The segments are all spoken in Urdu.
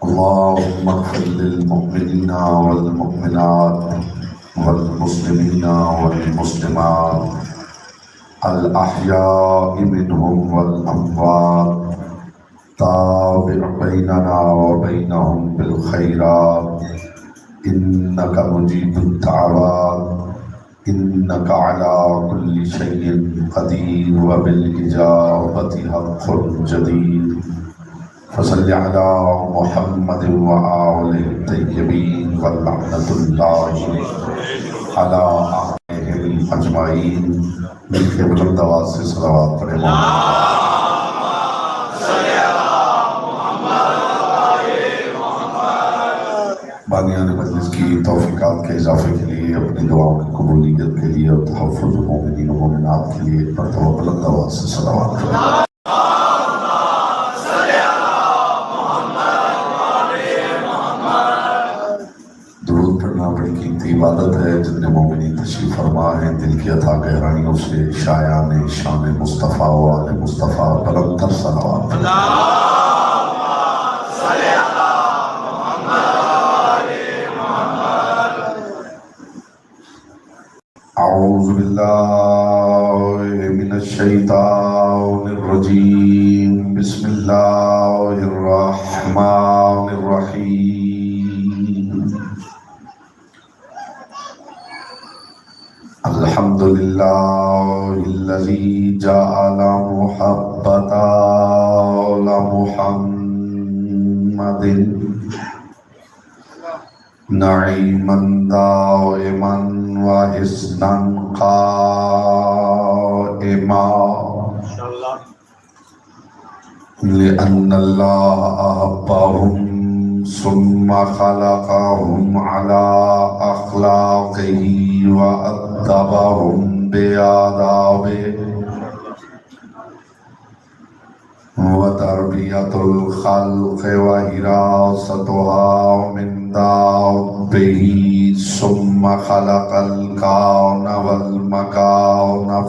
اللهم اغفر للمؤمنين والمؤمنات والمسلمين والمسلمات الأحياء منهم والأموات تابع بيننا وبينهم بالخيرات إنك مجيب الدعوات إنك على كل شيء قدير وبالإجابة حق جدير فصل على محمد وآله الطيبين واللعنة الله على أعدائهم أجمعين مل کے بلند آواز سے صلوات پڑھیں بانیان مجلس کی توفیقات کے اضافے کے لیے اپنی دعاؤں کی قبولیت کے لیے اور تحفظ مومنین و مومنات کے لیے مرتبہ بلند آواز سے صلوات پڑھیں عبادت ہے جتنے مومنین تشریف فرما ہیں دل کی عطا گہرائیوں سے شایان شان مصطفیٰ و آل مصطفیٰ بلند تر صلوات اعوذ باللہ من الشیطان الرجیم بسم اللہ الرحمن الرحیم الحمد لله الذي جعل محبة محمد نعيما دائما وحسنا قائما لأن الله أحبهم ثم خلقهم على أخلاقه وأدبهم بآدابه وتربية الخلق وحراستها من دابه ثم خلق الكون والمكان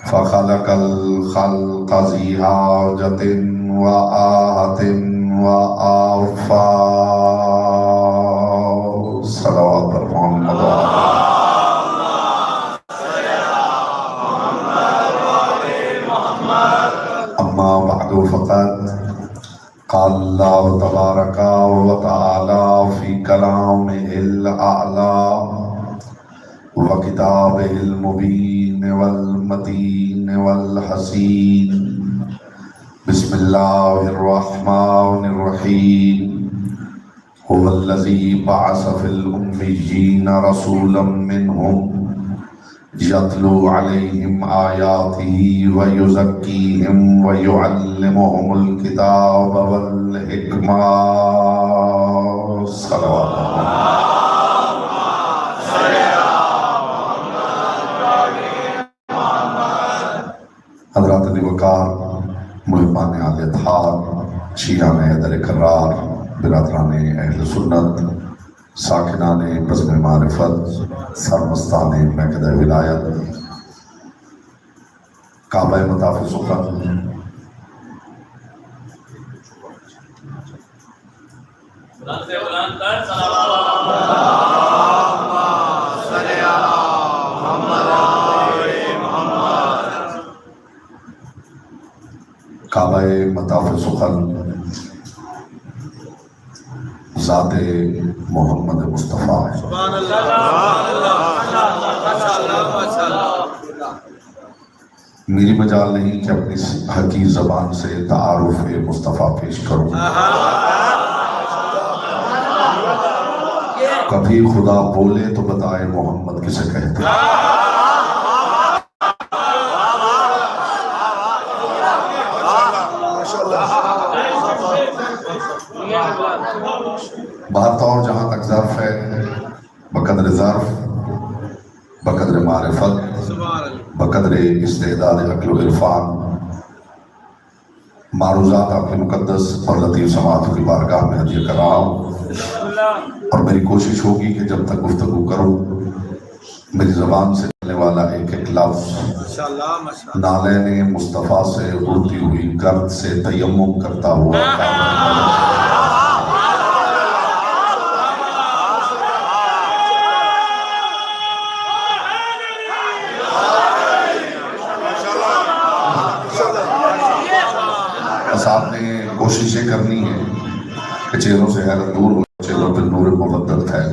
فخلق الخلق ذي حاجة وآهة وآفاق صلوات پر محمد اما بعد فقد قال الله تبارك وتعالى في كلامه الأعلى وكتابه المبين والمتين والحسين بسم الله الرحمن الرحيم هو الذي بعث في الأميين رسولا منهم يتلو عليهم آياته ويزكيهم ويعلمهم الكتاب والحكمة صلوات حضرات وقار محبان آل اطہار شیعان حیدر کرار برادران اہل سنت ساکنان بزم معرفت سرمستان مہکدہ ولایت کعبہ مطاف سخن کعبہ مطاف سخن ذات محمد مصطفیٰ ہے میری مجال نہیں کہ اپنی حقیقی زبان سے تعارف مصطفیٰ پیش کروں کبھی خدا بولے تو بتائے محمد کسے کہتے ہیں بہرطور جہاں تک ظرف ہے بقدر ظرف بقدر معرفت بقدر استعداد عقل و عرفان معروضات آپ کے مقدس اور لطیف سماعت کی بارگاہ میں ہدیہ کر رہا ہوں اور میری کوشش ہوگی کہ جب تک گفتگو کروں میری زبان سے والا ایک ایک لفظ نالین مصطفیٰ سے اڑتی ہوئی گرد سے تیمم کرتا ہوا بس آپ نے کوششیں کرنی ہے کہ چہروں سے حیرت دور ہو، چہروں پہ نور مبدل ہے.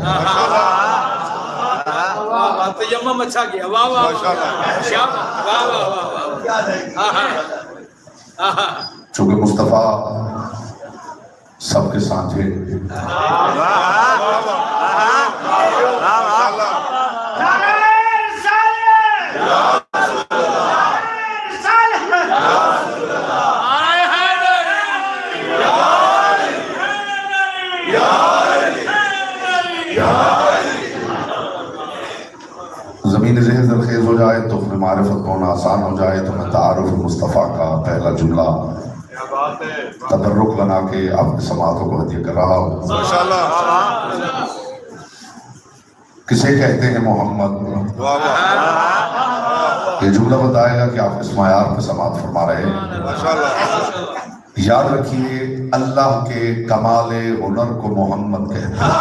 تیمم اچھا کیا، واہ واہ واہ واہ. چونکہ مصطفیٰ سب کے سانجھے زمین ذہن زرخیز ہو جائے تو پھر معرفت ہونا آسان ہو جائے تو میں تعارف مصطفیٰ کا پہلا جملہ تبرک بنا کے آپ کے سماعتوں کو ہدیہ کر رہا ہوں. کسے کہتے ہیں محمد، یہ جملہ بتائے گا کہ آپ اس معیار پہ سماعت فرما رہے ہیں. یاد رکھیے اللہ کے کمال ہنر کو محمد کہتے ہیں.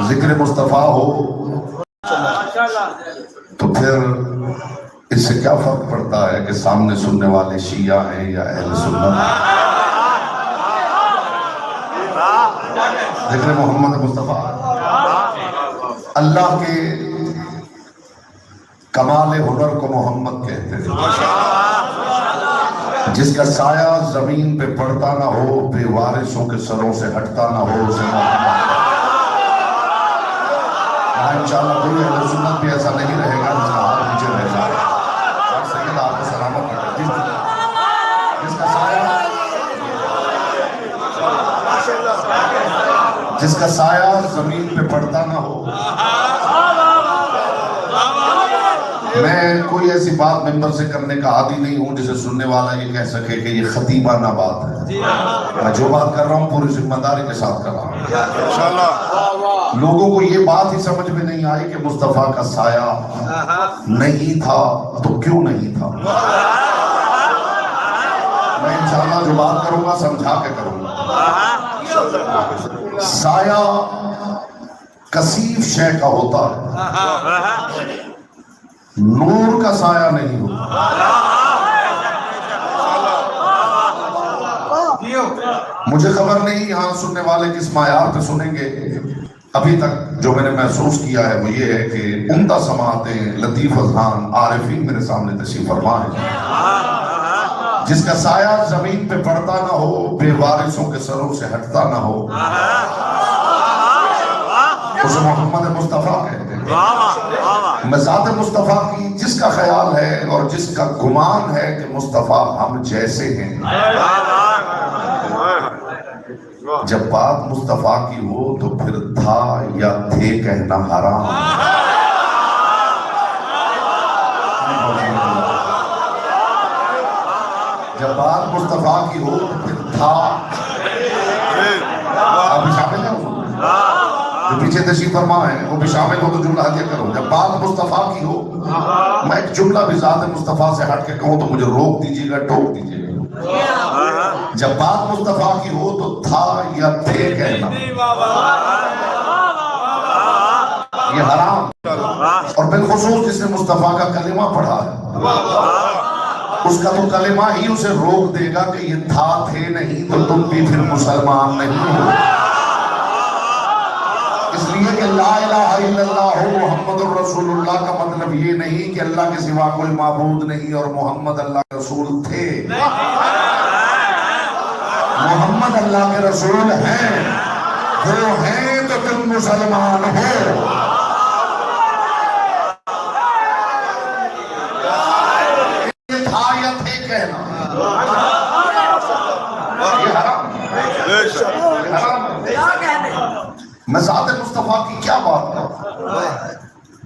ذکر مصطفیٰ ہو تو پھر اس سے کیا فرق پڑتا ہے کہ سامنے سننے والے شیعہ ہیں یا اہل سنت. ذکر محمد مصطفیٰ اللہ کے کمال ہنر کو محمد کہتے ہیں. جس کا سایہ زمین پہ پڑتا نہ ہو، بے وارثوں کے سروں سے ہٹتا نہ ہو، اسے محمد. انشاءاللہ کوئی اہل سنت بھی ایسا نہیں رہے گا جس کا ہاتھ نیچے رہ جائے. اور سید آپ کو سلامت کرتے جس کا سایہ زمین پہ پڑتا نہ ہو. میں کوئی ایسی بات ممبر سے کرنے کا عادی نہیں ہوں جسے سننے والا یہ کہہ سکے کہ یہ خطیبانہ بات ہے. میں جو بات کر رہا ہوں پوری ذمہ داری کے ساتھ کر رہا ہوں. لوگوں کو یہ بات ہی سمجھ میں نہیں آئی کہ مصطفیٰ کا سایہ نہیں تھا تو کیوں نہیں تھا. میں انشاءاللہ جو بات کروں گا سمجھا کے کروں گا. سایہ کثیف شے کا ہوتا ہے، نور کا سایہ نہیں ہوتا. مجھے خبر نہیں یہاں سننے والے کس معیار پہ سنیں گے. ابھی تک جو میں نے محسوس کیا ہے وہ یہ ہے کہ عمدہ سماعتیں لطیف اذہان عارفین میرے سامنے تشریف فرما ہیں. جس کا سایہ زمین پہ پڑتا نہ ہو، بے وارثوں کے سروں سے ہٹتا نہ ہو، اسے محمد مصطفیٰ کہتے ہیں. میں ذات مصطفیٰ کی جس کا خیال ہے اور جس کا گمان ہے کہ مصطفیٰ ہم جیسے ہیں، جب بات مصطفیٰ کی ہو تو پھر تھا یا تھے کہنا حرام. جب بات مصطفیٰ کی ہو تو پھر تھا. آپ بھی شامل ہیں؟ جو پیچھے تشریف فرما ہے وہ بھی شامل ہو تو جملہ ہدیہ کرو. جب بات مصطفیٰ کی ہو، میں ایک جملہ بھی ذات مصطفیٰ سے ہٹ کے کہوں تو مجھے روک دیجیے گا، ٹوک دیجیے گا. جب بات مصطفیٰ کی ہو تو تھا یا تھے کہنا یہ حرام. اور بالخصوص جس نے مصطفیٰ کا کلمہ پڑھا ہے اس کا تو کلمہ ہی اسے روک دے گا کہ یہ تھا تھے نہیں تو تم بھی پھر مسلمان نہیں ہو. اس لیے کہ لا الہ الا اللہ محمد الرسول اللہ کا مطلب یہ نہیں کہ اللہ کے سوا کوئی معبود نہیں اور محمد اللہ کے رسول تھے. محمد اللہ کے رسول ہیں، وہ ہیں تو تم مسلمان ہو. یہ تھا یا تھے کہنا یہ حرام. میں ذات مصطفیٰ کی کیا بات کروں؟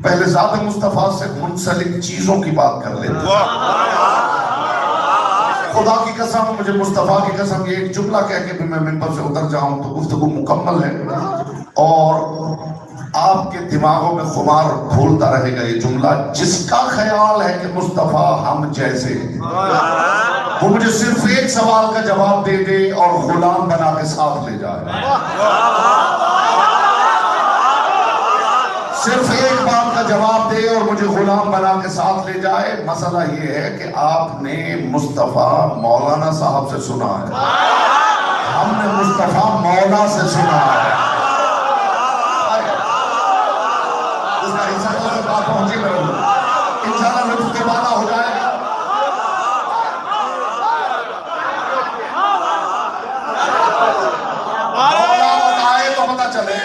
پہلے ذات مصطفیٰ سے منسلک چیزوں کی بات کر لیتے. خدا کی قسم، مجھے مصطفیٰ کی قسم، یہ ایک جملہ کہہ کے بھی میں ممبر سے اتر جاؤں تو گفتگو مکمل ہے، اور آپ کے دماغوں میں خمار پھولتا رہے گا یہ جملہ. جس کا خیال ہے کہ مصطفیٰ ہم جیسے، وہ مجھے صرف ایک سوال کا جواب دے دے اور غلام بنا کے ساتھ لے جائے. صرف ایک بات کا جواب دے اور مجھے غلام بنا کے ساتھ لے جائے. مسئلہ یہ ہے کہ آپ نے مصطفیٰ مولانا صاحب سے سنا ہے، ہم نے مصطفیٰ مولا سے سنا ہے. انشاءاللہ لطف دوبارہ ہو جائے گا. مولا آئے تو پتہ چلے.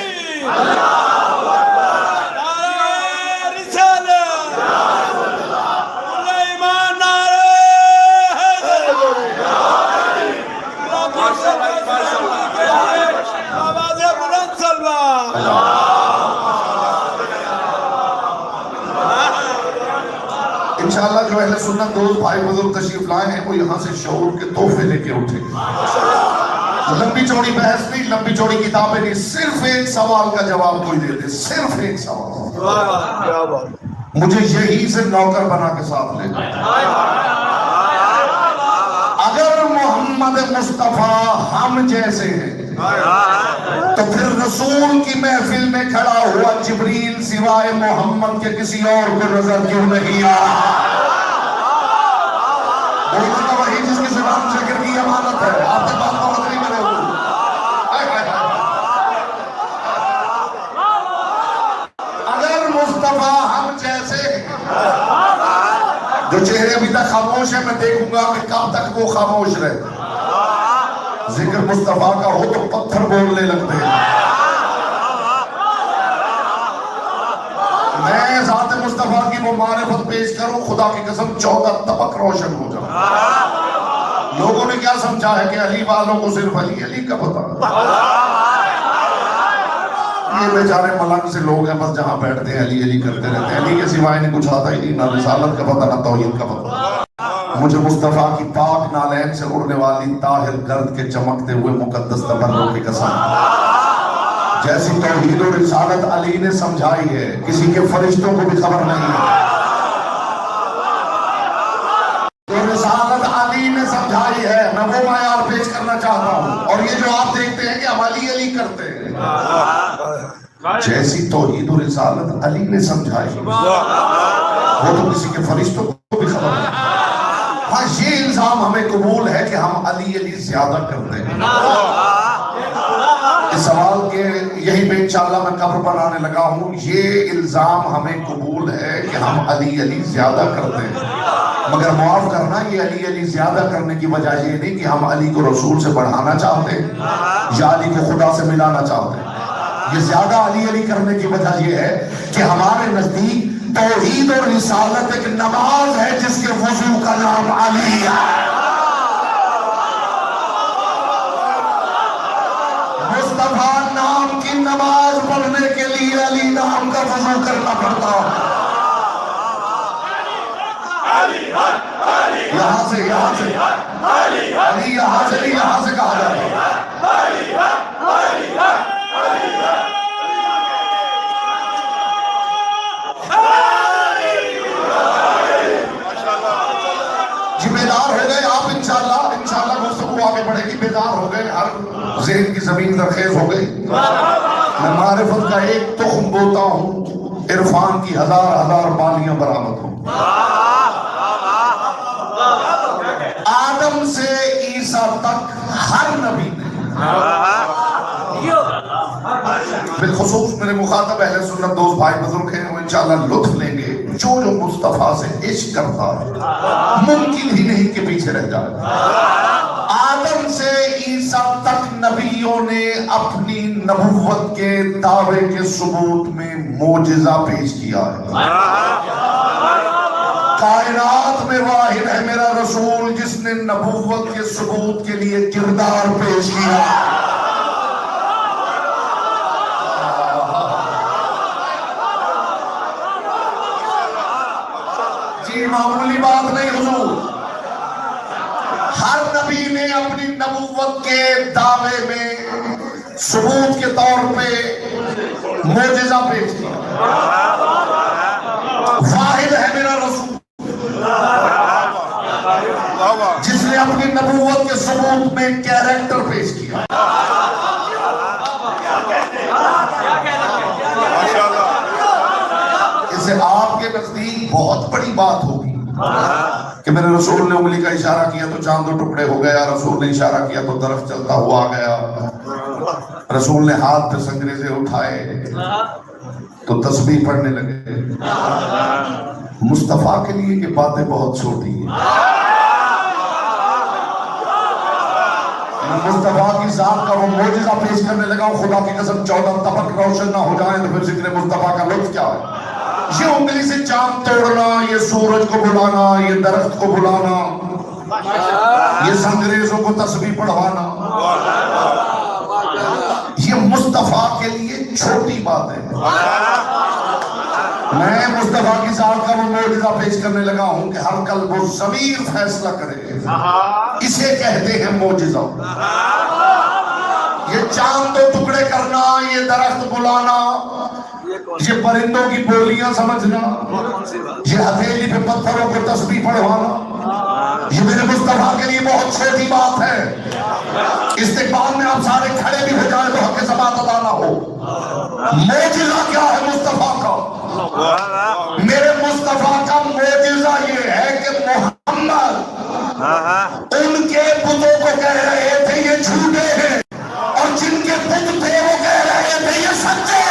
انشاءاللہ جو اہل سنت دوست بھائی بزرگ تشریف لائے ہیں وہ یہاں سے شعور کے تحفے لے کے اٹھے. لمبی چوڑی بحث نہیں، لمبی چوڑی کتابیں نہیں، صرف ایک سوال کا جواب کوئی دے دے، صرف ایک سوال. مجھے یہی سے نوکر بنا کے ساتھ لے جائے. اگر محمد مصطفیٰ ہم جیسے ہیں تو پھر رسول کی محفل میں کھڑا ہوا جبریل سوائے محمد کے کسی اور کو نظر کیوں نہیں آ رہا؟ وہی جس کی زبان شکر کی امانت ہے. آپ کے پاس بہت نہیں بنے ہوئے. اگر مصطفیٰ ہم جیسے، جو چہرے ابھی تک خاموش ہیں، میں دیکھوں گا کہ کب تک وہ خاموش رہے. ذکر مصطفیٰ کا ہو تو پتھر بولنے لگتے ہیں. میں ذات مصطفیٰ کی وہ معرفت پیش کروں، خدا کی قسم 14 طبق روشن ہو جائے. لوگوں نے کیا سمجھا ہے کہ علی والوں کو صرف علی علی کا پتہ. یہ بیچارے ملنگ سے لوگ ہیں، بس جہاں بیٹھتے ہیں علی علی کرتے رہتے ہیں. علی کے سوائے نہیں کچھ آتا ہی نہیں، نہ رسالت کا پتہ نہ توحید کا پتہ. مجھے مصطفیٰ کی پاک نالین سے اڑنے والی طاہر گرد کے چمکتے ہوئے مقدس تبرک کی قسم، جیسی توحید و رسالت علی نے سمجھائی ہے کسی کے فرشتوں کو بھی خبر نہیں ہے. جو رسالت علی نے سمجھائی ہے میں وہ معیار پیش کرنا چاہتا ہوں. اور یہ جو آپ دیکھتے ہیں کہ ہم علی علی کرتے ہیں، جیسی توحید و رسالت علی نے سمجھائی وہ تو کسی کے فرشتوں کو بھی خبر نہیں. ہاں یہ الزام ہمیں قبول ہے کہ ہم علی علی زیادہ کرتے ہیں. اس سوال کے یہی پہ انشاءاللہ میں قبر بنانے لگا ہوں. یہ الزام ہمیں قبول ہے کہ ہم علی علی زیادہ کرتے ہیں، مگر معاف کرنا، یہ علی علی زیادہ کرنے کی وجہ یہ نہیں کہ ہم علی کو رسول سے بڑھانا چاہتے یا علی کو خدا سے ملانا چاہتے. یہ زیادہ علی علی کرنے کی وجہ یہ ہے کہ ہمارے نزدیک توحید اور رسالت ایک نماز ہے جس کے وضو کا نام علی ہے. مصطفیٰ نام کی نماز پڑھنے کے لیے علی نام کا وضو کرنا پڑتا. یہاں سے علی یہاں سے کہا جاتا ہے. بیدار ہو گئے آپ انشاءاللہ گفتگو آگے بڑھے گی. بیدار ہو گئے، ہر ذہن کی زمین زرخیز ہو گئی. میں معرفت کا ایک تخم بوتا ہوں، عرفان کی ہزار بالیاں برآمد ہوں. آدم سے عیسیٰ تک ہر نبی نے، بالخصوص میرے مخاطب اہل سنت دوست بھائی بزرگ ہیں، وہ انشاءاللہ لطف لیں گے. جو مصطفیٰ سے عشق کرتا ہے ممکن ہی نہیں کہ پیچھے رہ جائے. آدم سے عیسیٰ تک نبیوں نے اپنی نبوت کے دعوے کے ثبوت میں معجزہ پیش کیا ہے. کائنات میں واحد ہے میرا رسول جس نے نبوت کے ثبوت کے لیے کردار پیش کیا. معمولی بات نہیں حضور. نبی نے اپنی نبوت کے دعوے میں ثبوت کے طور پہ معجزہ پیش کیا. واحد ہے میرا رسول جس نے اپنی نبوت کے ثبوت میں کیریکٹر پیش کیا. اسے آپ کے نزدیک بہت بڑی بات ہوگی کہ میرے رسول نے انگلی کا اشارہ کیا تو چاند دو ٹکڑے ہو گیا, رسول نے اشارہ کیا تو درخت چلتا ہوا آ گیا, رسول نے ہاتھ پہ سنگریزے اٹھائے تو تسبیح پڑھنے لگے. مصطفیٰ کے لیے یہ باتیں بہت چھوٹی ہیں. مصطفیٰ کی ذات کا وہ معجزہ پیش کرنے لگا ہوں, خدا کی قسم 14 طبق روشن نہ ہو جائیں تو پھر ذکر مصطفیٰ کا لطف کیا ہے. یہ انگلی سے چاند توڑنا, یہ سورج کو بلانا, یہ درخت کو بلانا, یہ سنگریزوں کو تسبیح پڑھوانا, یہ مصطفیٰ کے لیے چھوٹی بات ہے. میں مصطفیٰ کی ذات کا وہ معجزہ پیش کرنے لگا ہوں کہ ہر قلب و ضمیر فیصلہ کرے, اسے کہتے ہیں معجزہ. یہ چاند دو ٹکڑے کرنا, یہ درخت بلانا, یہ پرندوں کی بولیاں سمجھنا, یہ ہتھیلی پہ پتھروں پہ تسبیح پڑھوانا, یہ میرے مصطفیٰ کے لیے بہت چھوٹی بات ہے. استقبال میں آپ سارے کھڑے بھی ہو جائیں تو حق ثبات ادا نہ ہو. معجزہ کیا ہے مصطفیٰ کا؟ میرے مصطفیٰ کا معجزہ یہ ہے کہ محمد ان کے بتوں کو کہہ رہے تھے یہ جھوٹے ہیں, اور جن کے بت تھے وہ کہہ رہے تھے یہ سچے ہیں.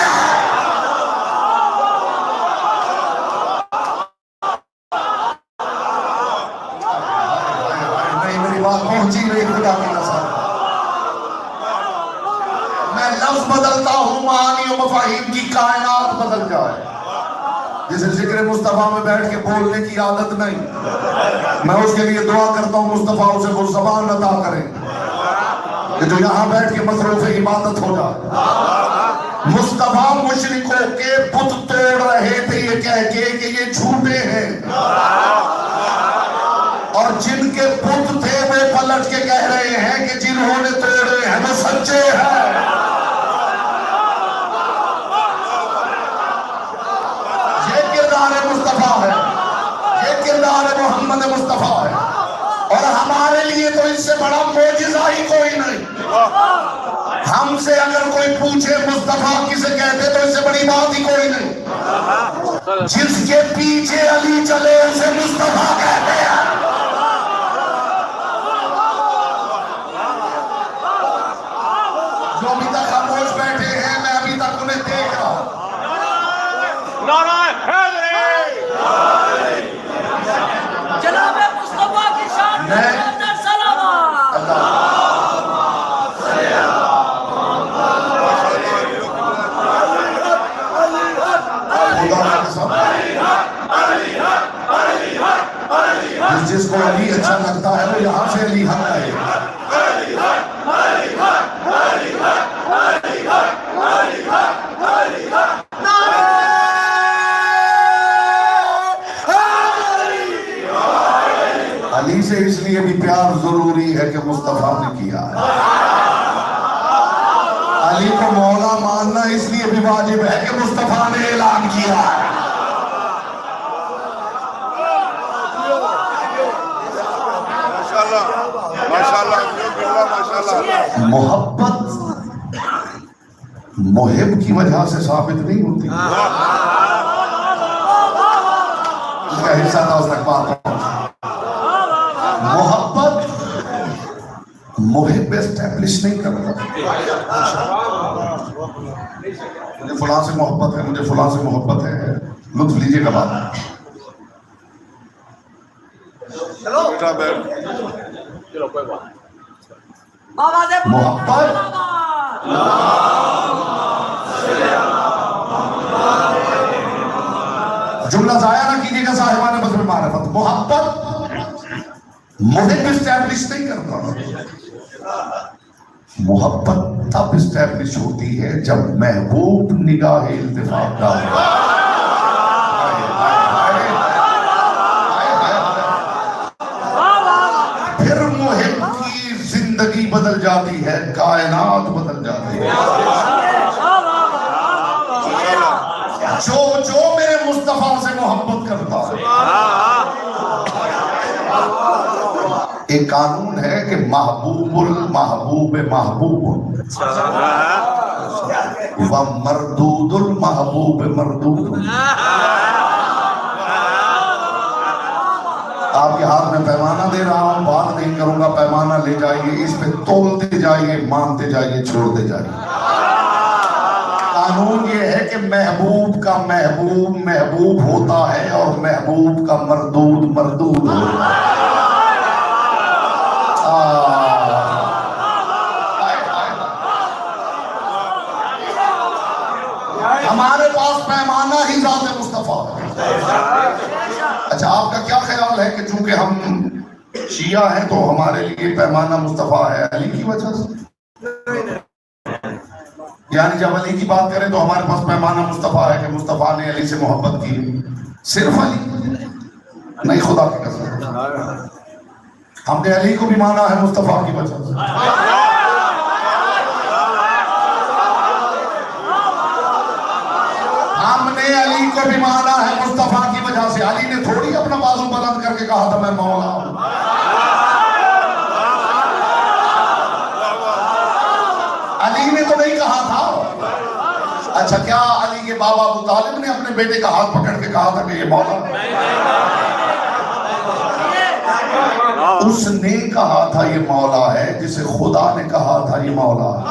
نہیں, میری بات پہنچی نہیں خدا کی قسم. میں لفظ بدلتا ہوں, معانی و مفاہیم کی کائنات بدل جائے. جسے ذکر مصطفیٰ میں بیٹھ کے بولنے کی عادت نہیں, میں اس کے لیے دعا کرتا ہوں مصطفیٰ اسے وہ زبان عطا کرے کہ جو یہاں بیٹھ کے مصروف عبادت ہو جائے. مصطفیٰ مشرکوں کے بت توڑ رہے تھے یہ کہہ کے کہ یہ جھوٹے ہیں, اور جن کے بت تھے وہ پلٹ کے کہہ رہے ہیں کہ جنہوں نے توڑے ہیں وہ سچے ہیں. مصطفیٰ ہے, یہ کردار محمد مصطفیٰ ہے, اور ہمارے لیے تو اس سے بڑا معجزہ ہی کوئی نہیں. ہم سے اگر کوئی پوچھے مصطفیٰ کسے کہتے تو اس سے بڑی بات ہی کوئی نہیں. جس کے پیچھے علی چلے اسے مصطفیٰ کہتے ہیں. جو ابھی تک خاموش بیٹھے ہیں میں ابھی تک انہیں دیکھ رہا ہوں. جناب مصطفیٰ کی شان میں سلامات. جس کو علی اچھا لگتا ہے وہ یہاں سے علی حق ہے. علی سے اس لیے بھی پیار ضروری ہے کہ مصطفیٰ نے کیا ہے. علی کو مولا ماننا اس لیے بھی واجب ہے کہ مصطفیٰ نے اعلان کیا ہے. محبت محب کی وجہ سے ثابت نہیں ہوتی. اس کا حصہ تھا اس تک بات. محبت محب اسٹیبلش نہیں کرتا. مجھے فلاں سے محبت ہے, مجھے فلاں سے محبت ہے, لطف لیجئے گا بات. محبت جملہ ضائع نہ کیجیے گا صاحبان بزم معرفت. محبت محب اسٹیبلش نہیں کرتا. محبت تب اسٹیبلش ہوتی ہے جب محبوب نگاہ التفات ڈالتا ہے. پھر محب کی بدل جاتی ہے، کائنات بدل جاتی ہے۔ جو میرے مصطفیٰ سے محبت کرتا ہے، ایک قانون ہے کہ محبوب المحبوب محبوب ومردود المحبوب مردود۔ آپ کے ہاتھ میں پیمانہ دے رہا ہوں، بات نہیں کروں گا، پیمانہ لے جائیے، اس پہ تولتے جائیے، مانتے جائیے، چھوڑتے جائیے۔ قانون یہ ہے کہ محبوب کا محبوب محبوب ہوتا ہے اور محبوب کا مردود مردود ہوتا ہے۔ ہمارے پاس پیمانہ ہی ذات مصطفیٰ ہے۔ اچھا، آپ کا کیا خیال ہے کہ چونکہ ہم شیعہ ہیں تو ہمارے لیے پیمانہ مصطفیٰ ہے علی کی وجہ سے؟ یعنی جب علی کی بات کریں تو ہمارے پاس پیمانہ مصطفیٰ ہے کہ مصطفیٰ نے علی سے محبت کی، صرف علی نہیں، خدا کی قسم ہم نے علی کو بھی مانا ہے مصطفیٰ کی وجہ سے۔ ہم نے علی کو بھی مانا ہے مصطفیٰ کی وجہ سے۔ علی نے تھوڑی اپنا بازو بلند کر کے کہا تھا میں مولا ہوں۔ علی نے تو نہیں کہا تھا۔ اچھا، کیا علی کے بابا ابو طالب نے اپنے بیٹے کا ہاتھ پکڑ کے کہا تھا کہ یہ مولا؟ اس نے کہا تھا یہ مولا ہے جسے خدا نے کہا تھا یہ مولا ہے۔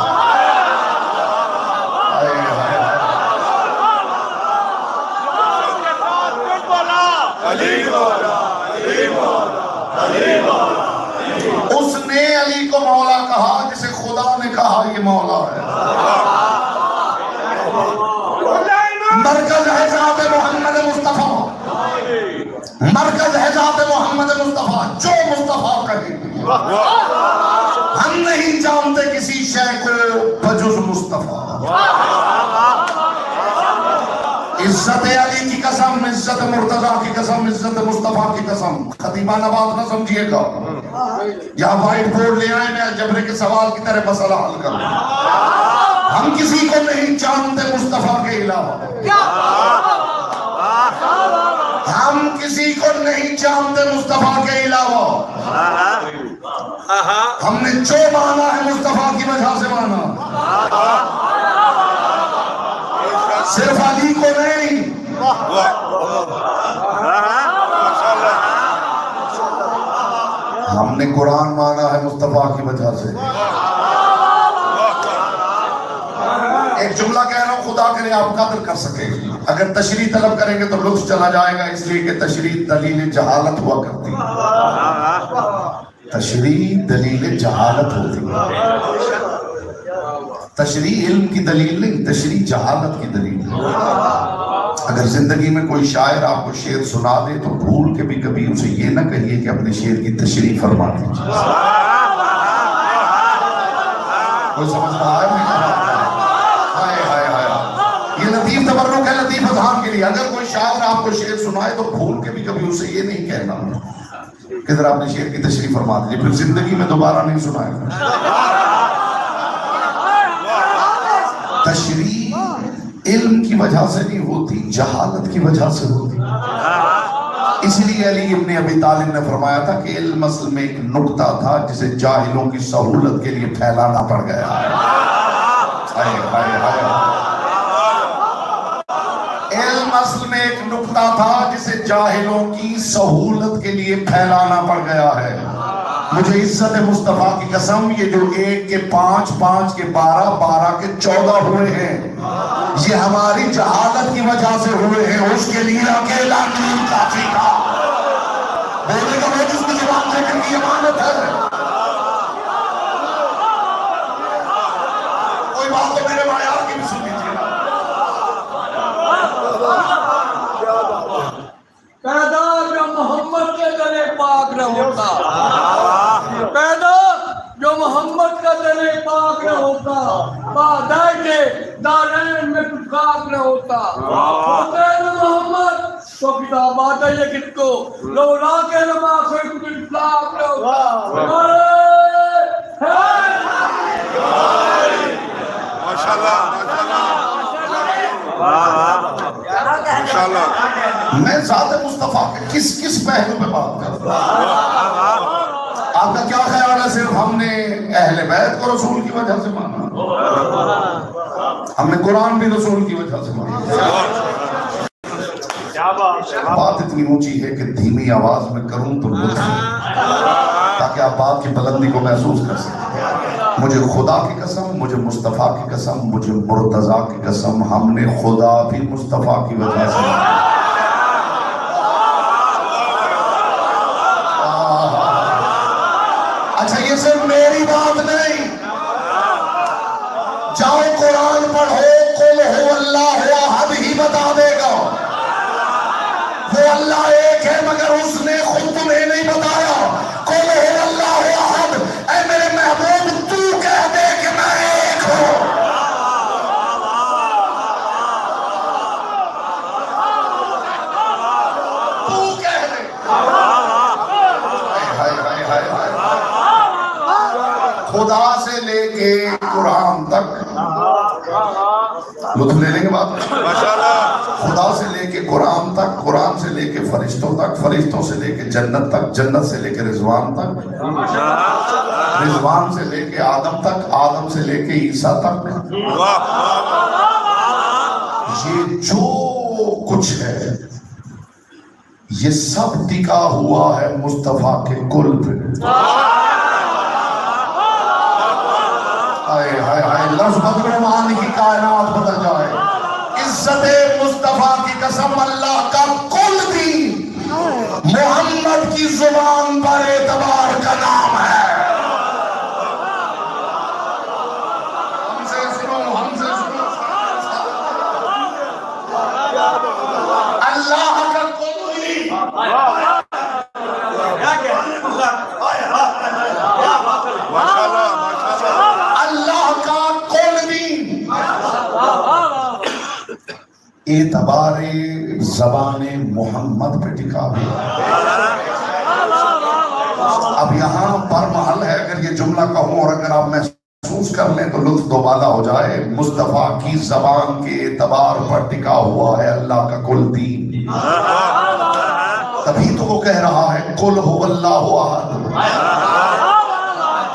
اس نے علی کو مولا کہا جسے خدا نے کہا یہ مولا ہے۔ مرکز ہے ذات محمد مصطفیٰ، مرکز ہے ذات محمد مصطفیٰ، جو مصطفیٰ کہے۔ ہم نہیں جانتے کسی شے کو بجز مصطفیٰ۔ عزت علی کی قسم، عزت مرتضیٰ کی قسم، عزت مصطفیٰ کی قسم، خطیبانہ بات نہ سمجھیے گا۔ یہاں وائٹ بورڈ لے آئے، میں الجبرے کے سوال کی طرح مسئلہ حل کروں۔ ہم کسی کو نہیں جانتے مصطفیٰ کے علاوہ، ہم کسی کو نہیں جانتے مصطفیٰ کے علاوہ۔ ہم نے جو مانا ہے مصطفیٰ کی وجہ سے مانا، صرف علی کو نہیں۔ ہم نے قرآن مانا ہے مصطفیٰ کی وجہ سے۔ ایک جملہ کہہ رہا ہوں، خدا کرے آپ قدر کر سکیں۔ اگر تشریح طلب کریں گے تو لطف چلا جائے گا، اس لیے کہ تشریح دلیل جہالت ہوا کرتی ہے۔ تشریح دلیل جہالت ہوتی ہے۔ تشریح علم کی دلیل نہیں، تشریح جہالت کی دلیل ہے۔ اگر زندگی میں کوئی شاعر آپ کو شعر سنا دے تو بھول کے بھی کبھی اسے یہ نہ کہیے کہ اپنے شعر کی تشریح فرما دیجیے۔ کوئی سمجھ رہا ہے؟ یہ لطیف تبرک ہے لطیف اذہان کے لیے۔ اگر کوئی شاعر آپ کو شعر سنائے تو بھول کے بھی کبھی اسے یہ نہیں کہنا کہ ذرا اپنے شعر کی تشریح فرما دیجیے، پھر زندگی میں دوبارہ نہیں سنائے گا۔ تشریح علم کی وجہ سے نہیں ہوتی، جہالت کی وجہ سے ہوتی۔ اس لیے علی ابن ابی طالب نے فرمایا تھا کہ علم اصل میں ایک نکتہ تھا جسے جاہلوں کی سہولت کے لیے پھیلانا پڑ گیا ہے۔ علم اصل میں ایک نکتہ تھا جسے جاہلوں کی سہولت کے لیے پھیلانا پڑ گیا ہے۔ مجھے عزت مصطفیٰ کی قسم، یہ جو 1 کے 5، 5 کے 12، 12 کے 14 ہوئے ہیں، یہ ہماری جہالت کی وجہ سے ہوئے ہیں۔ اس کے لیے اکیلا نیم کافی تھا۔ بولے گا وہ جس کی زبان سے کی امانت ہے۔ کوئی بات تو میرے معیار کی بھی سن لیجیے۔ پیدا جو محمد کے گلے پاک نہ ہوتا، پیدا جو محمد کا دل پاک نہ ہوتا، دارین میں کچھ خاک نہ ہوتا۔ حسین محمد تو کتابات ہے یہ کت کو، لولا کے نما کوئی کچھ اطلاق نہ ہوتا۔ میں ذات مصطفیٰ کے کس پہلو پہ بات کر رہا ہوں؟ آپ کا کیا خیال ہے صرف ہم نے اہل بیت کو رسول کی وجہ سے مانا؟ ہم نے قرآن بھی رسول کی وجہ سے مانا؟ بات اتنی اونچی ہے کہ دھیمی آواز میں کروں تو لطف تاکہ آپ بات کی بلندی کو محسوس کر سکیں۔ مجھے خدا کی قسم، مجھے مصطفیٰ کی قسم، مجھے مرتضیٰ کی قسم، ہم نے خدا بھی مصطفیٰ کی وجہ سے مانا۔ اچھا یہ صرف میری بات نہیں، جاؤ قرآن پڑھو، قل ہو اللہ احد ہی بتا دے گا۔ وہ اللہ ایک ہے مگر اس نے خود تمہیں نہیں بتایا۔ قل ہو اللہ احد، اے میرے محبوب تو کہہ دے کہ میں ایک ہوں۔ تو کہہ دے۔ خدا سے لے کے قرآن تک، لطف لے لیں گے بات، خدا سے لے کے قرآن تک، قرآن سے لے کے فرشتوں تک، فرشتوں سے لے کے جنت تک، جنت سے لے کے رضوان تک، رضوان سے لے کے آدم تک، آدم سے لے کے عیسیٰ تک، یہ جو کچھ ہے یہ سب ٹکا ہوا ہے مصطفیٰ کے کل پہ۔ لفظ بدلو معنی کی کائنات بدل جائے۔ عزت مصطفیٰ کی قسم، اللہ کا کل دین محمد کی زبان پر اعتبار کا نام ہے۔ ہم سے سنو، اللہ کا کل دین، اللہ کا کل دین اعتبار زبان محمد پہ ٹکا ہوا۔ اب یہاں پر محل ہے، اگر یہ جملہ کہوں اور اگر آپ محسوس کر لیں تو لطف دوبالا ہو جائے۔ مصطفیٰ کی زبان کے اعتبار پر ٹکا ہوا ہے اللہ کا کل دین، تبھی تو وہ کہہ رہا ہے قل ہو اللہ احد،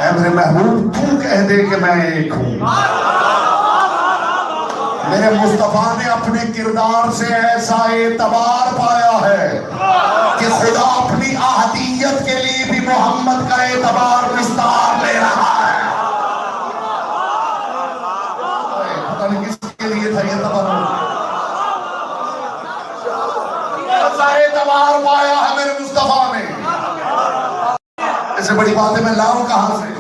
اے میرے محبوب تو کہہ دے کہ میں ایک ہوں۔ میرے مصطفیٰ نے اپنے کردار سے ایسا اعتبار پایا ہے کہ خدا اپنی احدیت کے لیے بھی محمد کا اعتبار مستعار لے رہا ہے۔ پتہ نہیں کس کے لیے تھا یہ اعتبار، ایسا اعتبار پایا ہے میرے مصطفیٰ نے۔ ایسے بڑی باتیں میں لاؤں کہاں سے؟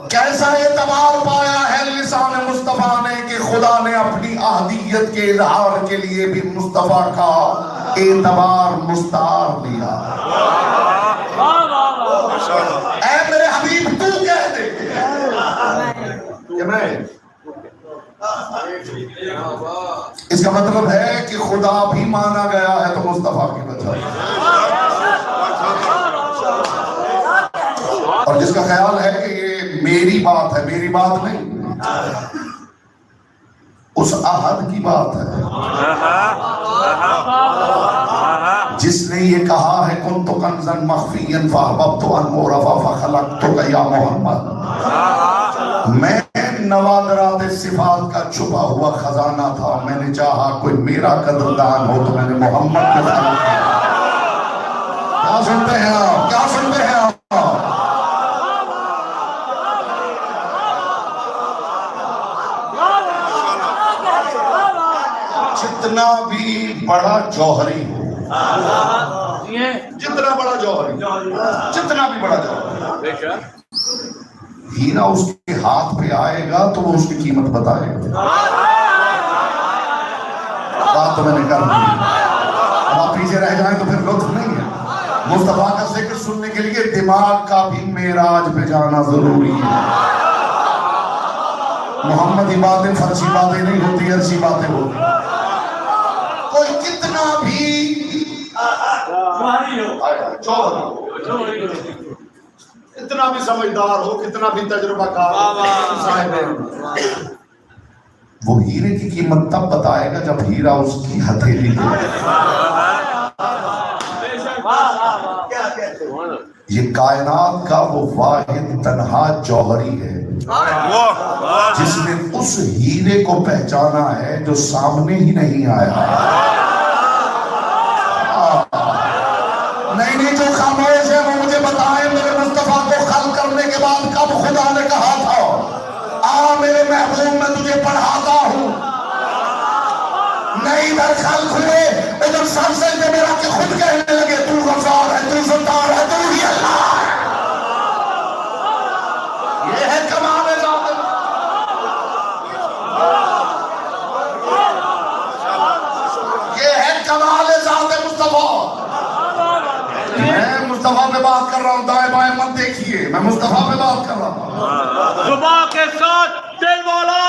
کیسا اعتبار پایا ہے لسان مصطفیٰ نے کہ خدا نے اپنی احدیت کے اظہار کے لیے بھی مصطفیٰ کا اعتبار مستعار لیا۔ اے میرے حبیب تو کہہ دے کہ میں، اس کا مطلب ہے کہ خدا بھی مانا گیا ہے تو مصطفیٰ کی وجہ، اور جس کا خیال ہے کہ یہ میری بات ہے، میری بات نہیں، اس احد کی بات ہے جس نے یہ کہا ہے کنت کنزا مخفیا فاحببت ان اعرف فخلقتک یا محمد، میں نوادرات صفات کا چھپا ہوا خزانہ تھا، میں نے چاہا کوئی میرا قدردان ہو تو میں نے محمد کو خلق کیا۔ کیا سنتے ہیں آپ؟ کیا سنتے ہیں آپ؟ جتنا بھی بڑا جوہری ہو، جتنا بڑا جوہری، جتنا بھی بڑا جوہری، ہیرا اس کے ہاتھ پہ آئے گا تو وہ اس کی قیمت بتائے گا۔ بات تو میں نے کر دی، اب آپ پیچھے رہ جائیں تو پھر لطف نہیں ہے۔ مصطفیٰ کا ذکر سننے کے لیے دماغ کا بھی معراج پہ جانا ضروری ہے۔ محمدی باتیں فرشی باتیں نہیں ہوتی، عرشی باتیں ہوتی۔ کوئی کتنا بھی اتنا بھی سمجھدار ہو، کتنا بھی تجربہ کار ہو، وہ ہیرے کی قیمت تب بتائے گا جب ہیرا اس کی ہتھیلی دے. یہ کائنات کا وہ واحد تنہا جوہری ہے جس نے اس ہیرے کو پہچانا ہے جو سامنے ہی نہیں آیا. نہیں جو خاموش ہے وہ مجھے بتائیں میرے مصطفیٰ کو خلق کرنے کے بعد کب خدا نے کہا تھا میرے محبوب میں تجھے پڑھاتا ہوں. نہیں ادھر خلق ہوئے ادھر سر سجدے میں رکھ کے خود کہنے لگے تو غفار ہے تو ستار ہے تو ہی اللہ ہے. یہ ہے کمال ذات. یہ ہے کمال ذات مصطفیٰ. میں مصطفیٰ پہ بات کر رہا ہوں, دائیں بائیں مت دیکھیے, میں مصطفیٰ پہ بات کر رہا ہوں. صبح کے ساتھ دل والا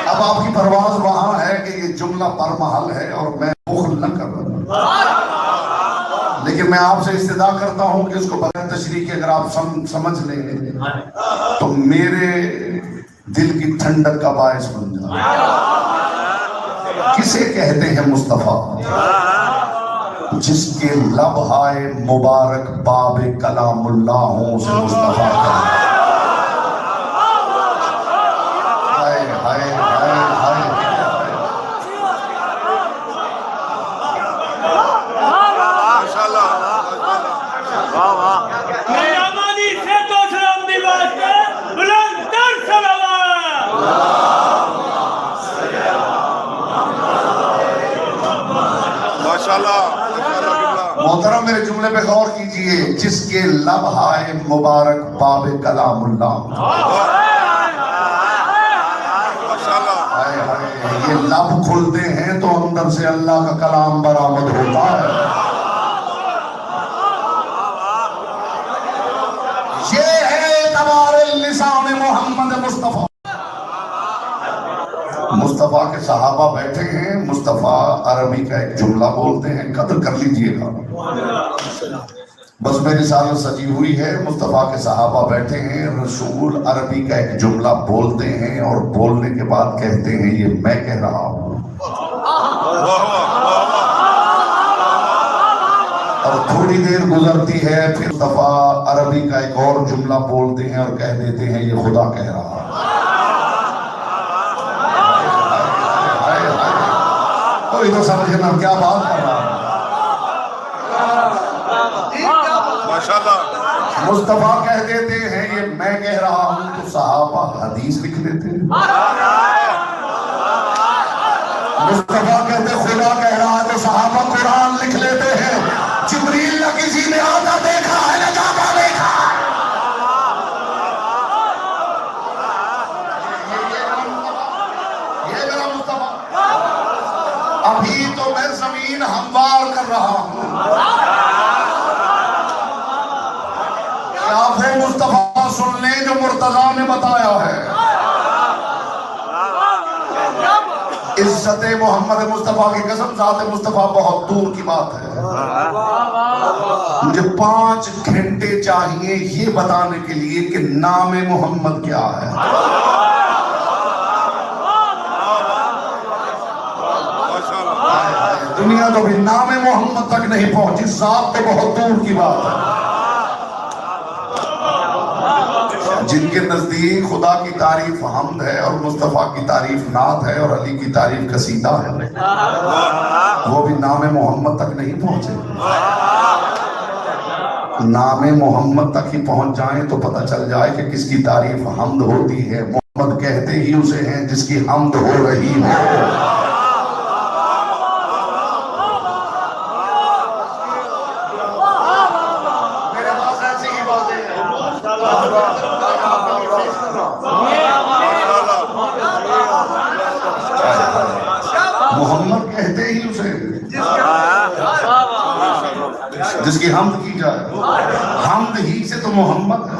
اب آپ کی پرواز وہاں ہے کہ یہ جملہ پر محل ہے اور میں بخل نہ کر رہا ہوں, لیکن میں آپ سے استدعا کرتا ہوں کہ اس کو بغیر تشریح کے اگر آپ سمجھ لیں گے تو میرے دل کی ٹھنڈک کا باعث بن جائے. کسے کہتے ہیں مصطفیٰ؟ جس کے لب ہائے مبارک باب کلام اللہ ہوں اسے مصطفیٰ کہتے ہیں. محترم میرے جملے پہ غور کیجئے, جس کے لب ہائے مبارک باب کلام اللہ. یہ لب کھلتے ہیں تو اندر سے اللہ کا کلام برآمد ہوتا ہے. یہ ہے اعتبار لسان محمد مصطفیٰ. مصطفیٰ کے صحابہ بیٹھے ہیں, مصطفیٰ عربی کا ایک جملہ بولتے ہیں, قدر کر لیجئے گا. بس میری رسالت سجی ہوئی ہے, مصطفیٰ کے صحابہ بیٹھے ہیں, رسول عربی کا ایک جملہ بولتے ہیں اور بولنے کے بعد کہتے ہیں یہ میں کہہ رہا ہوں. اور تھوڑی دیر گزرتی ہے پھر مصطفیٰ عربی کا ایک اور جملہ بولتے ہیں اور کہہ دیتے ہیں یہ خدا کہہ رہا ہے. کوئی تو سمجھنا کیا بات کر رہا ہے. مصطفیٰ کہہ دیتے ہیں یہ میں کہہ رہا ہوں تو صحابہ حدیث لکھ دیتے ہیں. مصطفیٰ کہتے خدا کہہ رہا ہے تو صحابہ قرآن لکھ لیتے ہیں. جبریل نہ کسی نے آتا دیکھا ہے نہ جاتا دیکھا. یہ میرا مصطفیٰ. ابھی تو میں زمین ہموار کر رہا ہوں. آپ وہ مصطفیٰ سن لیں جو مرتضیٰ نے بتایا ہے. عزت محمد مصطفیٰ کی قسم ذات مصطفیٰ بہت دور کی بات ہے. مجھے 5 گھنٹے چاہیے یہ بتانے کے لیے کہ نام محمد کیا ہے. دنیا تو بھی نام محمد تک نہیں پہنچی, ذات تو بہت دور کی بات ہے. جن کے نزدیک خدا کی تعریف حمد ہے اور مصطفیٰ کی تعریف نعت ہے اور علی کی تعریف قصیدہ ہے, وہ بھی نام محمد تک نہیں پہنچے. نام محمد تک ہی پہنچ جائیں تو پتہ چل جائے کہ کس کی تعریف حمد ہوتی ہے. محمد کہتے ہی اسے ہیں جس کی حمد ہو رہی ہے. محمد کہتے ہی اسے جس کی حمد کی جائے. حمد ہی سے تو محمد ہے.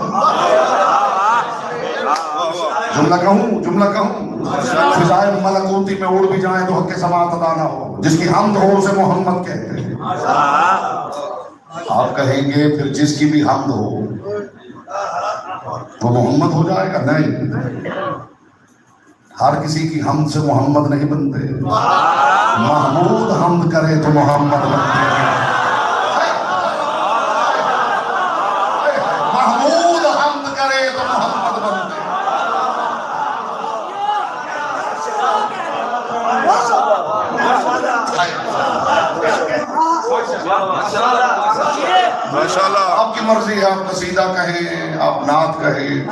جملہ کہوں فضائے ملکوتی میں اڑ بھی جائیں تو حق سماعت ادا نہ ہو. جس کی حمد ہو اسے محمد کہتے ہیں. آپ کہیں گے پھر جس کی بھی حمد ہو وہ محمد ہو جائے گا؟ نہیں، ہر کسی کی حمد سے محمد نہیں بنتے. محمود حمد کرے تو محمد بنتے ہیں. محمود حمد کرے تو محمد بنتے ہیں. ماشاءاللہ. آپ کی مرضی ہے، آپ قصیدہ کہیں، آپ نعت کہیں،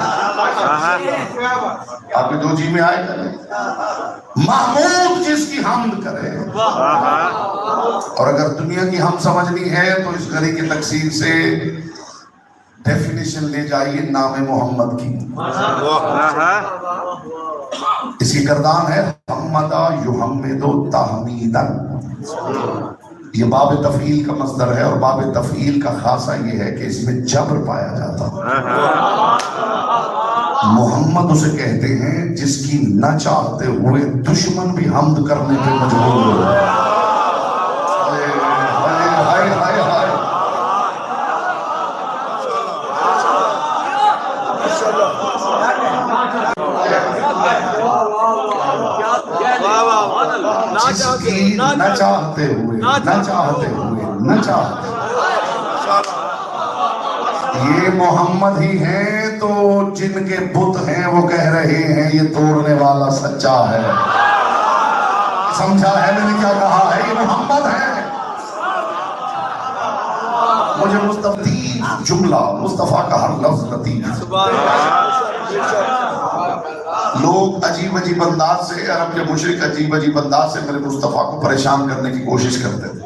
آپ کے دو جی میں آئے گا. محمود جس کی حمد کرے. اور اگر دنیا کی حمد سمجھنی ہے تو اس گھڑی کی تقسیم سے ڈیفینیشن لے جائیے نام محمد کی. اس کی گردان ہے حمدہ یحمد تحمیداً. یہ باب تفعیل کا مصدر ہے، اور باب تفعیل کا خاصہ یہ ہے کہ اس میں جبر پایا جاتا ہے. محمد اسے کہتے ہیں جس کی نہ چاہتے ہوئے دشمن بھی حمد کرنے پہ مجبور ہو. جس کی نہ چاہتے ہوئے یہ محمد ہی ہیں، تو جن کے بت ہیں وہ کہہ رہے ہیں یہ توڑنے والا سچا ہے. سمجھا ہے میں نے کیا کہا ہے؟ یہ محمد ہے. مجھے مصطفی جملہ، مصطفیٰ کا ہر لفظ لطیف. لوگ عجیب عجیب انداز سے، عرب کے مشرک عجیب عجیب انداز سے میرے مصطفیٰ کو پریشان کرنے کی کوشش کرتے تھے.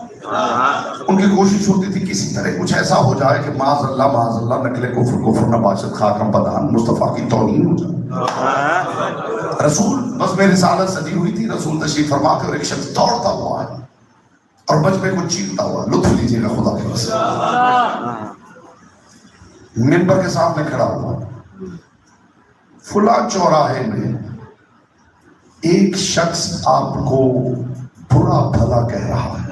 ان کی کوشش ہوتی تھی کسی طرح کچھ ایسا ہو جائے کہ معاذ اللہ نقل کفر نہ باشد خاکم بدان، مصطفیٰ کی توہین ہو جائے. رسول بس میری رسالت سجی ہوئی تھی، رسول تشریف فرما کے اور ایک شخص دوڑتا ہوا ہے اور بچپے کو چیختا ہوا. لطف لیجیے گا خدا کے واسطے. منبر کے سامنے کھڑا ہوا، فلاں چوراہے میں ایک شخص آپ کو برا بھلا کہہ رہا ہے.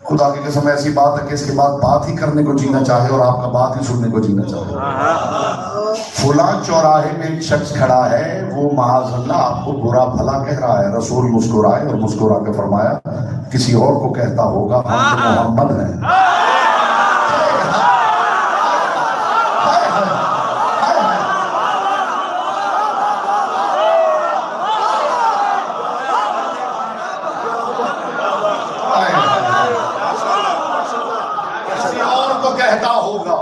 خدا کی قسم ایسی بات ہے کہ اس کے بعد بات ہی کرنے کو جینا چاہے اور آپ کا بات ہی سننے کو جینا چاہے. فلاں چوراہے میں ایک شخص کھڑا ہے، وہ معاذ اللہ آپ کو برا بھلا کہہ رہا ہے. رسول مسکرائے اور مسکرا کے فرمایا کسی اور کو کہتا ہوگا، ہم تو محمد ہیں. کہتا ہوگا.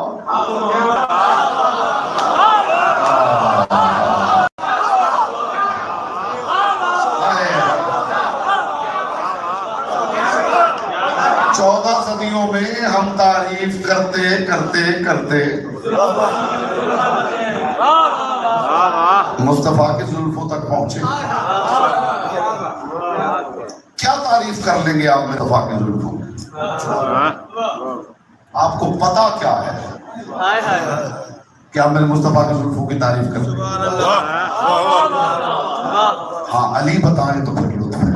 صدیوں میں ہم تعریف کرتے مصطفیٰ کی زلفوں تک پہنچے. کیا تعریف کر لیں گے آپ مصطفیٰ کی زلفوں؟ آپ کو پتا کیا ہے کہ آپ میرے مصطفیٰ کی زلفوں کی تعریف کر لیں؟ ہاں علی بتائیں تو پھر لطف ہے.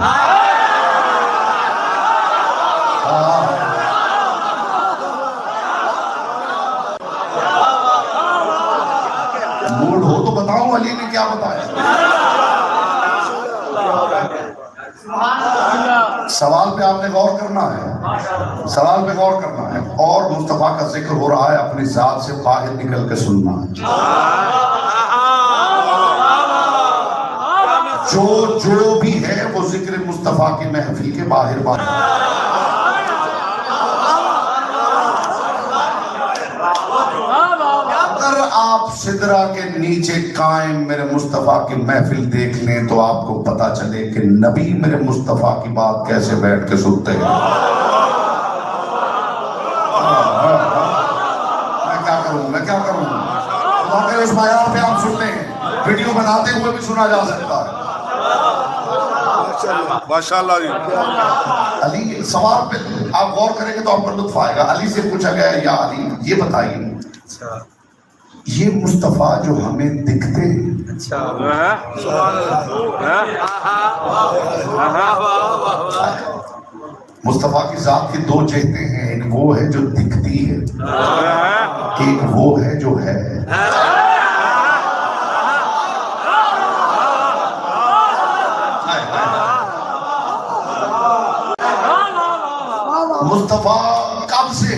موڈ ہو تو بتاؤں علی نے کیا بتایا. سوال پہ آپ نے غور کرنا ہے، سوال پہ غور کرنا ہے. اور مصطفیٰ کا ذکر ہو رہا ہے، اپنی ذات سے باہر نکل کے سننا ہے. جو بھی ہے وہ ذکر مصطفیٰ کی محفل کے باہر اگر آپ سدرا کے نیچے قائم میرے مصطفیٰ کی محفل دیکھ لیں تو آپ کو پتا چلے کہ نبی میرے مصطفیٰ کی بات کیسے بیٹھ کے سنتے ہیں. میں کیا کروں اس معیار پہ آپ سن لیں، ویڈیو بناتے ہوئے بھی سنا جا سکتا ہے. ماشاءاللہ جی. علی سوال پہ آپ غور کریں گے تو آپ کو لطف آئے گا. علی سے پوچھا گیا یا علی یہ بتائیے یہ مصطفیٰ جو ہمیں دکھتے ہیں، مصطفیٰ کی ذات کی دو جہتیں ہیں، ایک وہ ہے جو دکھتی ہے، ایک وہ ہے جو ہے۔ مصطفیٰ کب سے؟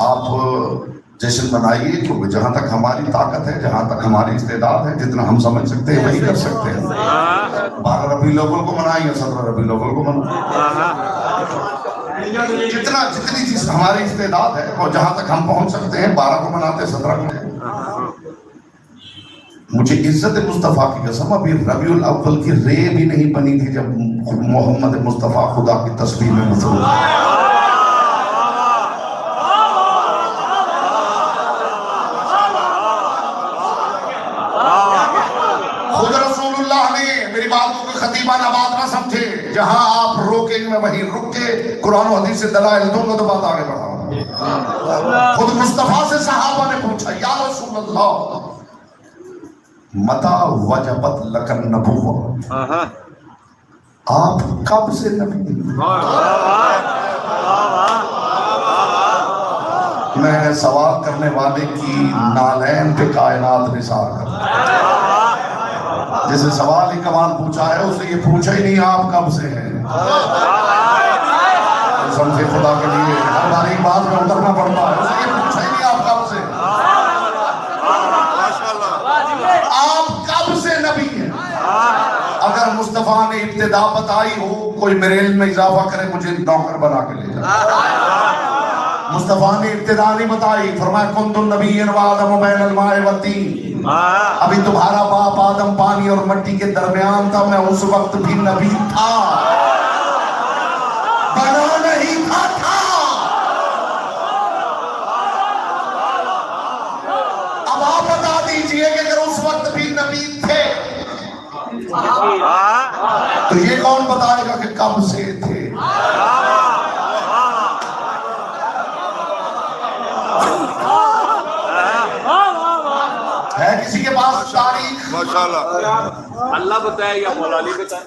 آپ جشن منائیے، کیونکہ جہاں تک ہماری طاقت ہے، جہاں تک ہماری استعداد ہے، جتنا ہم سمجھ سکتے ہیں وہی کر سکتے ہیں۔ 12 ربیع الاول کو منائیے، 17 ربیع الاول کو منائیے، جتنی چیز ہماری استعداد ہے اور جہاں تک ہم پہنچ سکتے ہیں، 12 کو مناتے، 17 کو مناتے۔ مجھے عزت مصطفیٰ کی قسم، ابھی ربیع الاول کی رے بھی نہیں بنی تھی جب محمد مصطفیٰ خدا کی تسبیح میں مصروف۔ خود رسول اللہ نے میری باتوں کو خطیبانہ بات نہ سمجھے، جہاں آپ روکیں گے میں وہیں رک کے قرآن و حدیث سے دلائل دوں گا تو بات آگے بڑھاؤں۔ خود مصطفیٰ سے صحابہ نے پوچھا، یا رسول اللہ متا وجبت لکن نبوہ، آپ کب سے نبی؟ میں سوال کرنے والے کی نالین پہ کائنات نثار کرتا، جسے سوال ہی کمال پوچھا ہے اسے یہ پوچھا ہی نہیں آپ کب سے ہیں۔ سمجھے خدا کے لیے ہر بار ایک بات میں اترنا پڑتا ہے، اسے یہ پوچھا ہی نہیں آپ کب سے، آپ کب سے نبی ہیں؟ اگر مصطفیٰ نے ابتدا بتائی ہو، کوئی میرے علم میں اضافہ کرے مجھے نوکر بنا کے لے جائے۔ مصطفیٰ نے ابتدا نہیں بتائی، فرمایا کنت النبی وآدم بین الماء والطین، ابھی تمہارا باپ آدم پانی اور مٹی کے درمیان تھا، میں اس وقت بھی نبی تھا، بنا نہیں تھا۔ اب آپ بتا دیجئے کہ اگر اس وقت بھی نبی تھے تو یہ کون بتائے گا کہ کب سے تھے؟ ہے کسی کے پاس تاریخ؟ ماشاءاللہ اللہ بتائے یا مولا علی بتائے؟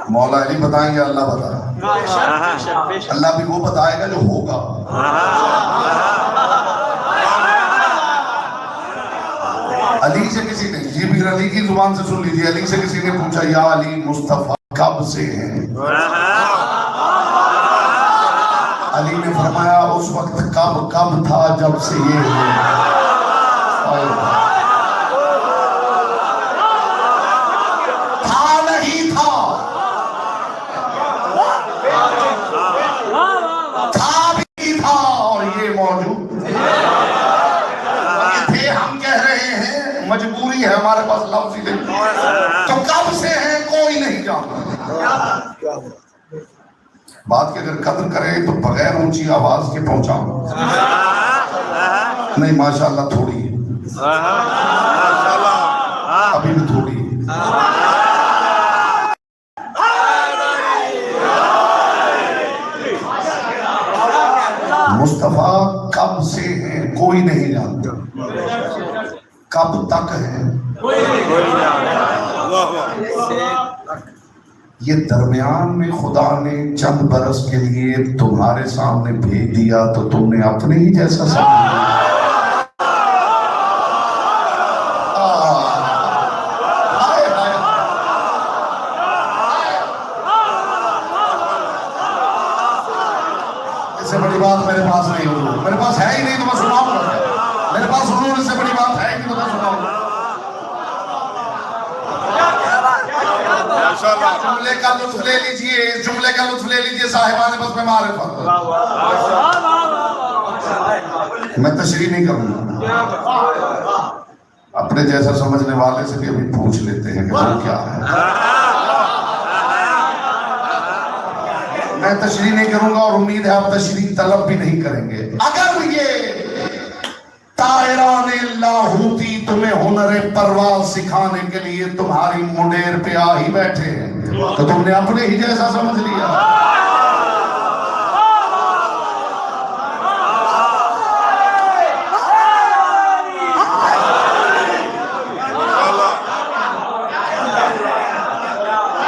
مولا علی بتائیں گے، اللہ بتائے، اللہ بھی وہ بتائے گا جو ہوگا۔ علی سے کسی نے، یہ بھی علی کی زبان سے سن لیجیے، علی سے کسی نے پوچھا یا علی مصطفیٰ کب سے ہیں؟ علی نے فرمایا اس وقت کب تھا جب سے یہ ہے۔ تھا نہیں تھا، تھا بھی تھا اور یہ موجود تھے۔ ہم کہہ رہے ہیں مجبوری ہے ہمارے پاس لفظ ہی نہیں، تو کب سے ہیں کوئی نہیں جانتا۔ بات کی اگر قدر کرے تو بغیر اونچی آواز کے پہنچاؤں، نہیں ماشاءاللہ تھوڑی ہے، ابھی بھی تھوڑی ہے۔ مصطفیٰ کب سے ہیں کوئی نہیں جانتا، کب تک ہے یہ درمیان میں خدا نے چند برس کے لیے تمہارے سامنے بھیج دیا تو تم نے اپنے ہی جیسا سمجھا۔ اس سے بڑی بات میرے پاس نہیں ہوگی، میرے پاس ہے ہی نہیں تو میں سناؤں گا، میرے پاس حضور اس سے بڑی بات ہے ہی نہیں تو میں سناؤں گا۔ جملے کا لطف لے لیجئے، اس جملے کا لطف لے لیجئے صاحبان بس میں معرفت، میں تشریح نہیں کروں گا، اپنے جیسا سمجھنے والے سے بھی ابھی پوچھ لیتے ہیں کہ وہ کیا ہے۔ میں تشریح نہیں کروں گا اور امید ہے آپ تشریح طلب بھی نہیں کریں گے۔ اگر یہ طائران لاہوتی تمہیں ہنر پرواز سکھانے کے لیے تمہاری منڈیر پہ آ ہی بیٹھے ہیں تو تم نے اپنے ہی جیسا سمجھ لیا.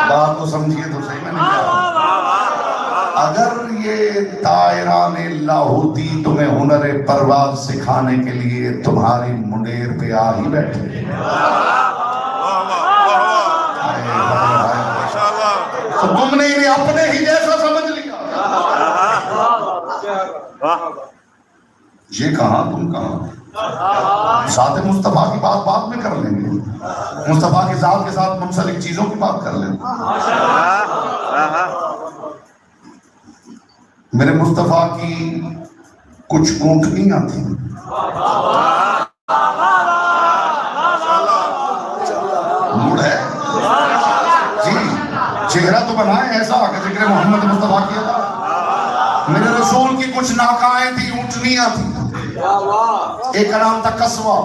بات تو سمجھیے تو صحیح. میں نے کہا اگر یہ طائران لاہوتی تمہیں ہنر پرواز سکھانے کے لیے تمہاری منڈیر پہ آ ہی بیٹھے تو تم نے انہیں اپنے ہی جیسا سمجھ لیا. یہ کہاں تم کہاں. ساتھ مصطفیٰ کی بات بعد میں کر لیں گے. مصطفیٰ کی ذات کے ساتھ منسلک چیزوں کی بات کر لیں گے. میرے مصطفیٰ کی کچھ اونٹنیاں تھیں. موڈ ہے جی. چہرہ تو بنائے ایسا کہ ذکر محمد مصطفیٰ کیا تھا. میرے رسول کی کچھ ناکائیں تھی, اونٹنیاں تھیں. ایک کا نام تھا قصوہ,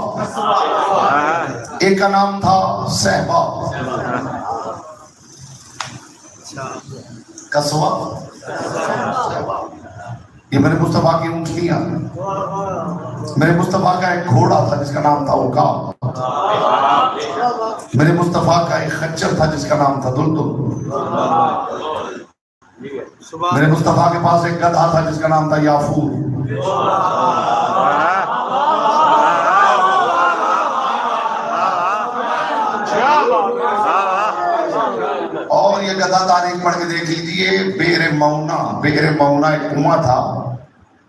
ایک کا نام تھا صحبہ. قصوہ یہ میرے مصطفیٰ کی اونٹنیاں. میرے مصطفیٰ کا ایک گھوڑا تھا جس کا نام تھا عقاب. میرے مصطفیٰ کا ایک خچر تھا جس کا نام تھا دلدل. میرے مصطفیٰ کے پاس ایک گدھا تھا جس کا نام تھا یافور. اور یہ گدھا تاریخ پڑھ کے دیکھ لیجئے. بئر مونا ایک کنواں تھا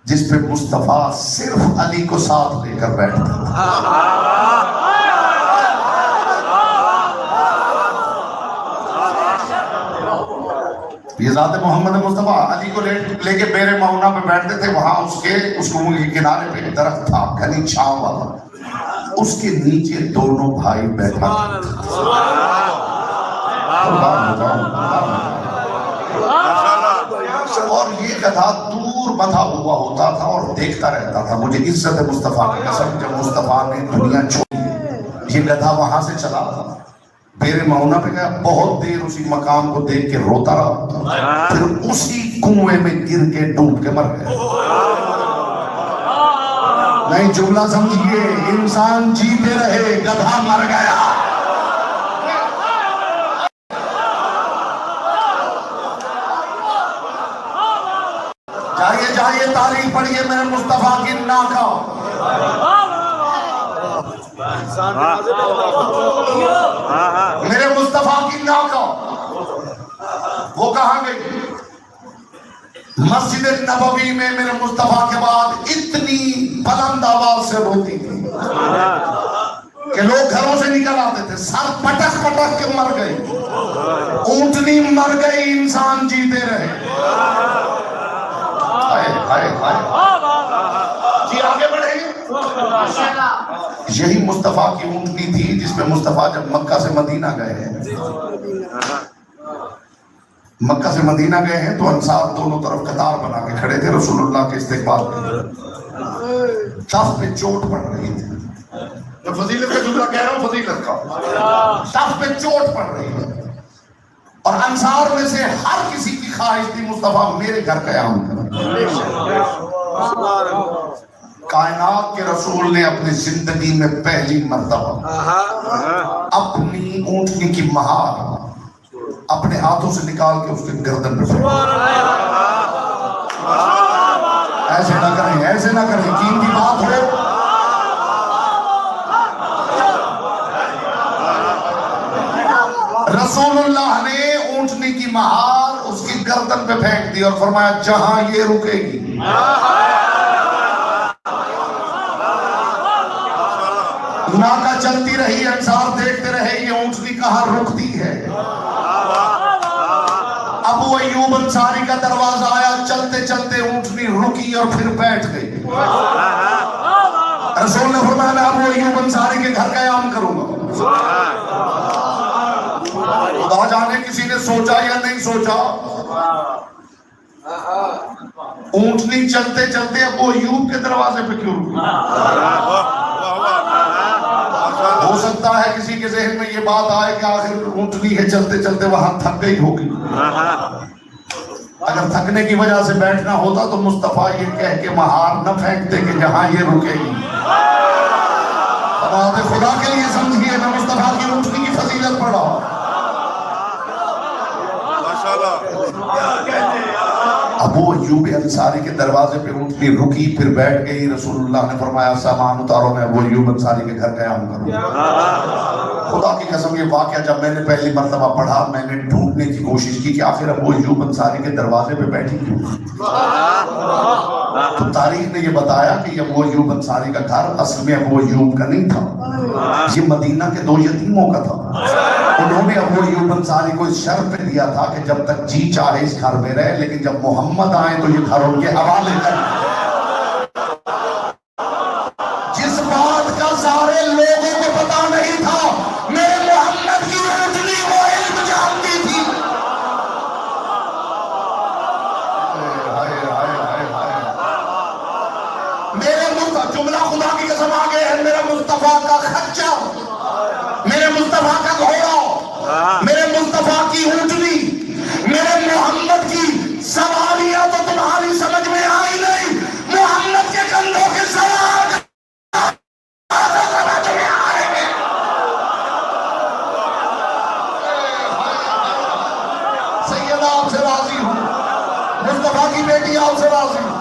جس پہ مصطفیٰ صرف علی کو ساتھ لے کر بیٹھتا تھا. یہ ذات محمد مصطفیٰ علی کو لے کے بئر مونا پہ بیٹھتے تھے. وہاں اس کنویں کے کنارے پہ ایک درخت تھا گھنی چھاؤں والا. اس کے نیچے دونوں بھائی بیٹھا اور یہ گدھا دور بندھا ہوا ہوتا تھا اور دیکھتا رہتا تھا. مجھے عزت مصطفیٰ کی قسم جب مصطفیٰ نے دنیا چھوڑی یہ گدھا وہاں سے چلا تھا. بئر مونا پہ گیا, بہت دیر اسی مقام کو دیکھ کے روتا رہا. پھر اسی کنویں میں گر کے ڈوب کے مر گیا. نہیں جملہ سمجھیے, انسان جیتے رہے گدھا مر گیا. جائیے تاریخ پڑھیے میرے مصطفیٰ کی ناکا. میرے مصطفیٰ کی ناکا وہ کہاں گئی؟ مسجد نبوی میں میرے مصطفیٰ کے بعد اتنی بلند آواز سے روتی تھی کہ لوگ گھروں سے نکل آتے تھے. سر پٹک پٹک کے مر گئی. اونٹنی مر گئی, انسان جیتے رہے. جی آگے بڑھیں. یہی مصطفیٰ کی اونٹنی تھی جس میں مصطفیٰ جب مکہ سے مدینہ گئے ہیں, مکہ سے مدینہ گئے ہیں تو انصار دونوں طرف قطار بنا کے کھڑے تھے رسول اللہ کے استقبال میں. تف پہ چوٹ پڑ رہی تھی. میں فضیلت کا جملہ کہہ رہا ہوں, فضیلت کا. تف پہ چوٹ پڑ رہی ہے اور انصار میں سے ہر کسی کی خواہش تھی مصطفیٰ میرے گھر قیام کرے. کائنات کے رسول نے اپنی زندگی میں پہلی مرتبہ اپنی اونٹنی کی مہار اپنے ہاتھوں سے نکال کے اس کے گردن پہ پھینک. ایسے نہ کریں, ایسے نہ کریں, قیمتی بات ہو. رسول اللہ نے اونٹنی کی مہار اس کی گردن پہ پھینک دی اور فرمایا جہاں یہ رکے گی ناکا چلتی رہی. انصار دیکھتے رہے یہ اونٹنی کہاں رکتی ہے. ابو ایوب انصاری کا دروازہ آیا, چلتے چلتے اونٹنی رکی اور پھر بیٹھ گئی. رسول نے فرمایا میں ابو ایوب انصاری کے گھر قیام کروں گا. خدا جانے کسی نے سوچا یا نہیں سوچا, اونٹنی چلتے چلتے ابو ایوب کے دروازے پہ کیوں رکی؟ ہو سکتا سکتا ہے کسی کے ذہن میں یہ بات آئے کہ آخر اونٹنی ہے چلتے چلتے وہاں تھک گئی ہوگی. اگر تھکنے کی وجہ سے بیٹھنا ہوتا تو مصطفیٰ یہ کہہ کے مہار نہ پھینکتے کہ جہاں یہ رکے گی. بات خدا کے لیے سمجھیے، میں مصطفیٰ کی اونٹنی کی فضیلت پڑھا. ابو ایوب انصاری کے دروازے پہ اونٹنی رکی، پھر بیٹھ گئی. رسول اللہ نے فرمایا سامان اتارو، میں ابو ایوب انصاری کے گھر قیام کروں. خدا کی قسم یہ واقعہ جب میں نے پہلی مرتبہ پڑھا، میں نے ڈھونڈنے کی کوشش کی کہ آخر ابو ایوب انصاری کے دروازے پہ بیٹھی کیوں. تو تاریخ نے یہ بتایا کہ یہ ابو ایوب انصاری کا گھر اصل میں ابو ایوب کا نہیں تھا، یہ مدینہ کے 2 یتیموں کا تھا. انہوں نے ابو ایوب انصاری کو اس شرط پہ دیا تھا کہ جب تک جی چاہے اس گھر میں رہے، لیکن جب محمد آئے تو یہ گھر ان کے حوالے کریں. جس بات کا سارے لوگوں کو پتا نہیں تھا، میرے محمد کی اونٹنی وہ علم جانتی تھی. میرے جملہ خدا کی قسم آگے ہے، میرے مصطفیٰ کا خچر، میرے مصطفیٰ کا گھوڑا، میرے مصطفیٰ کی اونٹنی، میرے محمد کی سواریاں تو تمہاری سمجھ میں آئی نہیں، محمد کے کندھوں کے سوار سمجھ میں آئیں گے. سیدہ آپ سے راضی ہوں، مصطفیٰ کی بیٹی آپ سے راضی ہوں.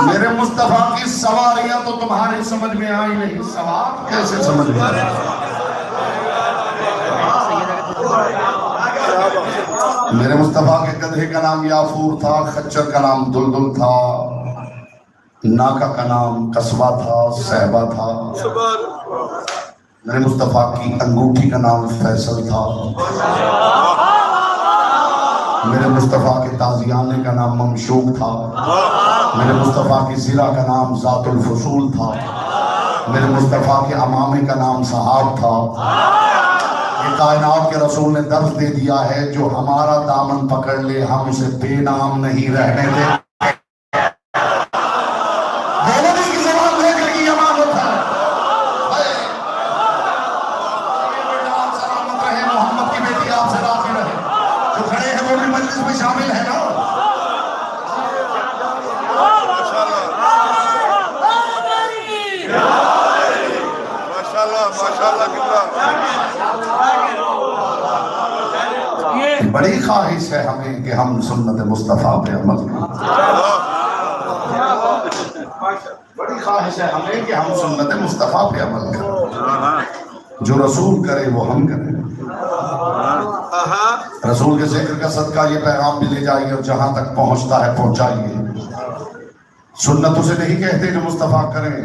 میرے مصطفیٰ کی سواریاں تو تمہاری سمجھ میں آئی نہیں، سوار کیسے سمجھ میں آئی. میرے مصطفیٰ کے گدھے کا نام یافور تھا، خچر کا نام دلدل تھا، ناکا کا نام قصبہ تھا، صحبہ تھا. میرے مصطفیٰ کی انگوٹھی کا نام فیصل تھا. میرے مصطفیٰ کے تازیانے کا نام ممشوق تھا. میرے مصطفیٰ کی زرہ کا نام ذات الفصول تھا. میرے مصطفیٰ کے امامے کا نام صحاب تھا. یہ کائنات کے رسول نے درس دے دیا ہے، جو ہمارا دامن پکڑ لے ہم اسے بے نام نہیں رہنے دیں. شامل ہے نا. بڑی خواہش ہے ہمیں کہ ہم سنت مصطفیٰ پہ عمل کریں. بڑی خواہش ہے ہمیں کہ ہم سنت مصطفیٰ پہ عمل کریں. جو رسول کرے وہ ہم کریں. رسول کے ذکر کا صدقہ یہ پیغام بھی لے جائیے اور جہاں تک پہنچتا ہے پہنچائیے. سنت اسے نہیں کہتے جو مصطفیٰ کریں،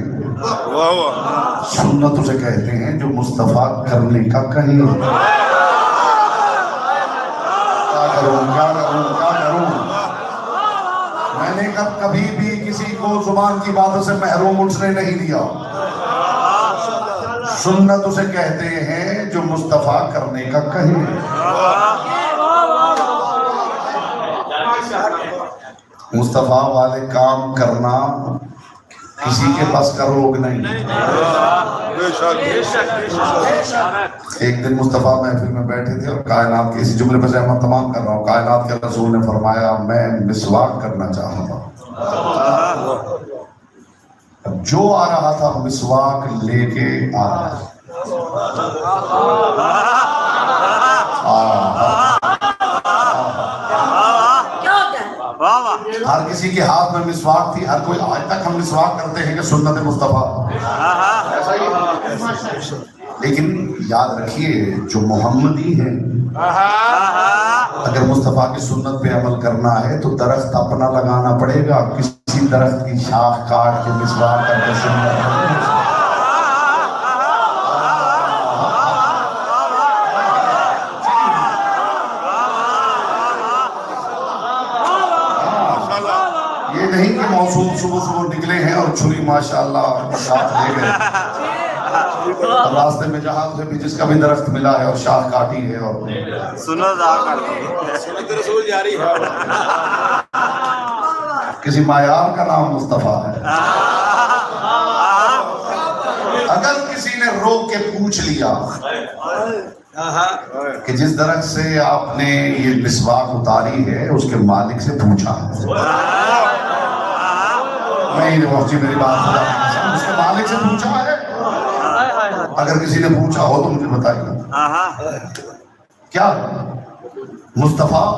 سنت اسے کہتے ہیں جو مصطفیٰ کرنے کا کہیں. کیا کروں میں نے کبھی بھی کسی کو زبان کی باتوں سے محروم اٹھنے نہیں دیا. سنت اسے کہتے ہیں جو مصطفیٰ کرنے کا کہیں. مصطفیٰ والے کام کرنا کسی کے پاس کا روگ نہیں. ایک دن مصطفیٰ محفل میں بیٹھے تھے اور کائنات کے اسی جملے پر میں تمام کر رہا ہوں. کائنات کے رسول نے فرمایا میں مسواک کرنا چاہتا ہوں. جو آ رہا تھا مسواک لے کے آ رہا تھا. ہر کسی کے ہاتھ میں مسواک تھی. ہر کوئی آج تک ہم مسواک کرتے ہیں کہ سنت مصطفیٰ ایسا ہی. لیکن یاد رکھیے جو محمدی ہیں اگر مصطفیٰ کی سنت پہ عمل کرنا ہے تو درخت اپنا لگانا پڑے گا، کسی کسی درخت کی شاخ کاٹ کے مسواک کر کے سنت یہ نہیں کہ موصول صبح صبح نکلے ہیں اور چھری ماشاءاللہ ساتھ لے گئے، راستے میں جہاں سے بھی جس کا بھی درخت ملا ہے اور شاخ کاٹی ہے اور سنت رسول جاری ہے۔ کسی معیار کا نام مصطفیٰ ہے۔ اگر کسی نے روک کے پوچھ لیا کہ جس درخت سے آپ نے یہ مسواک اتاری ہے اس کے مالک سے پوچھا ہے، نہیں مفتی میری بات اس کے مالک سے پوچھا ہے، اگر کسی نے پوچھا ہو تو مجھے بتائیے کیا مصطفیٰ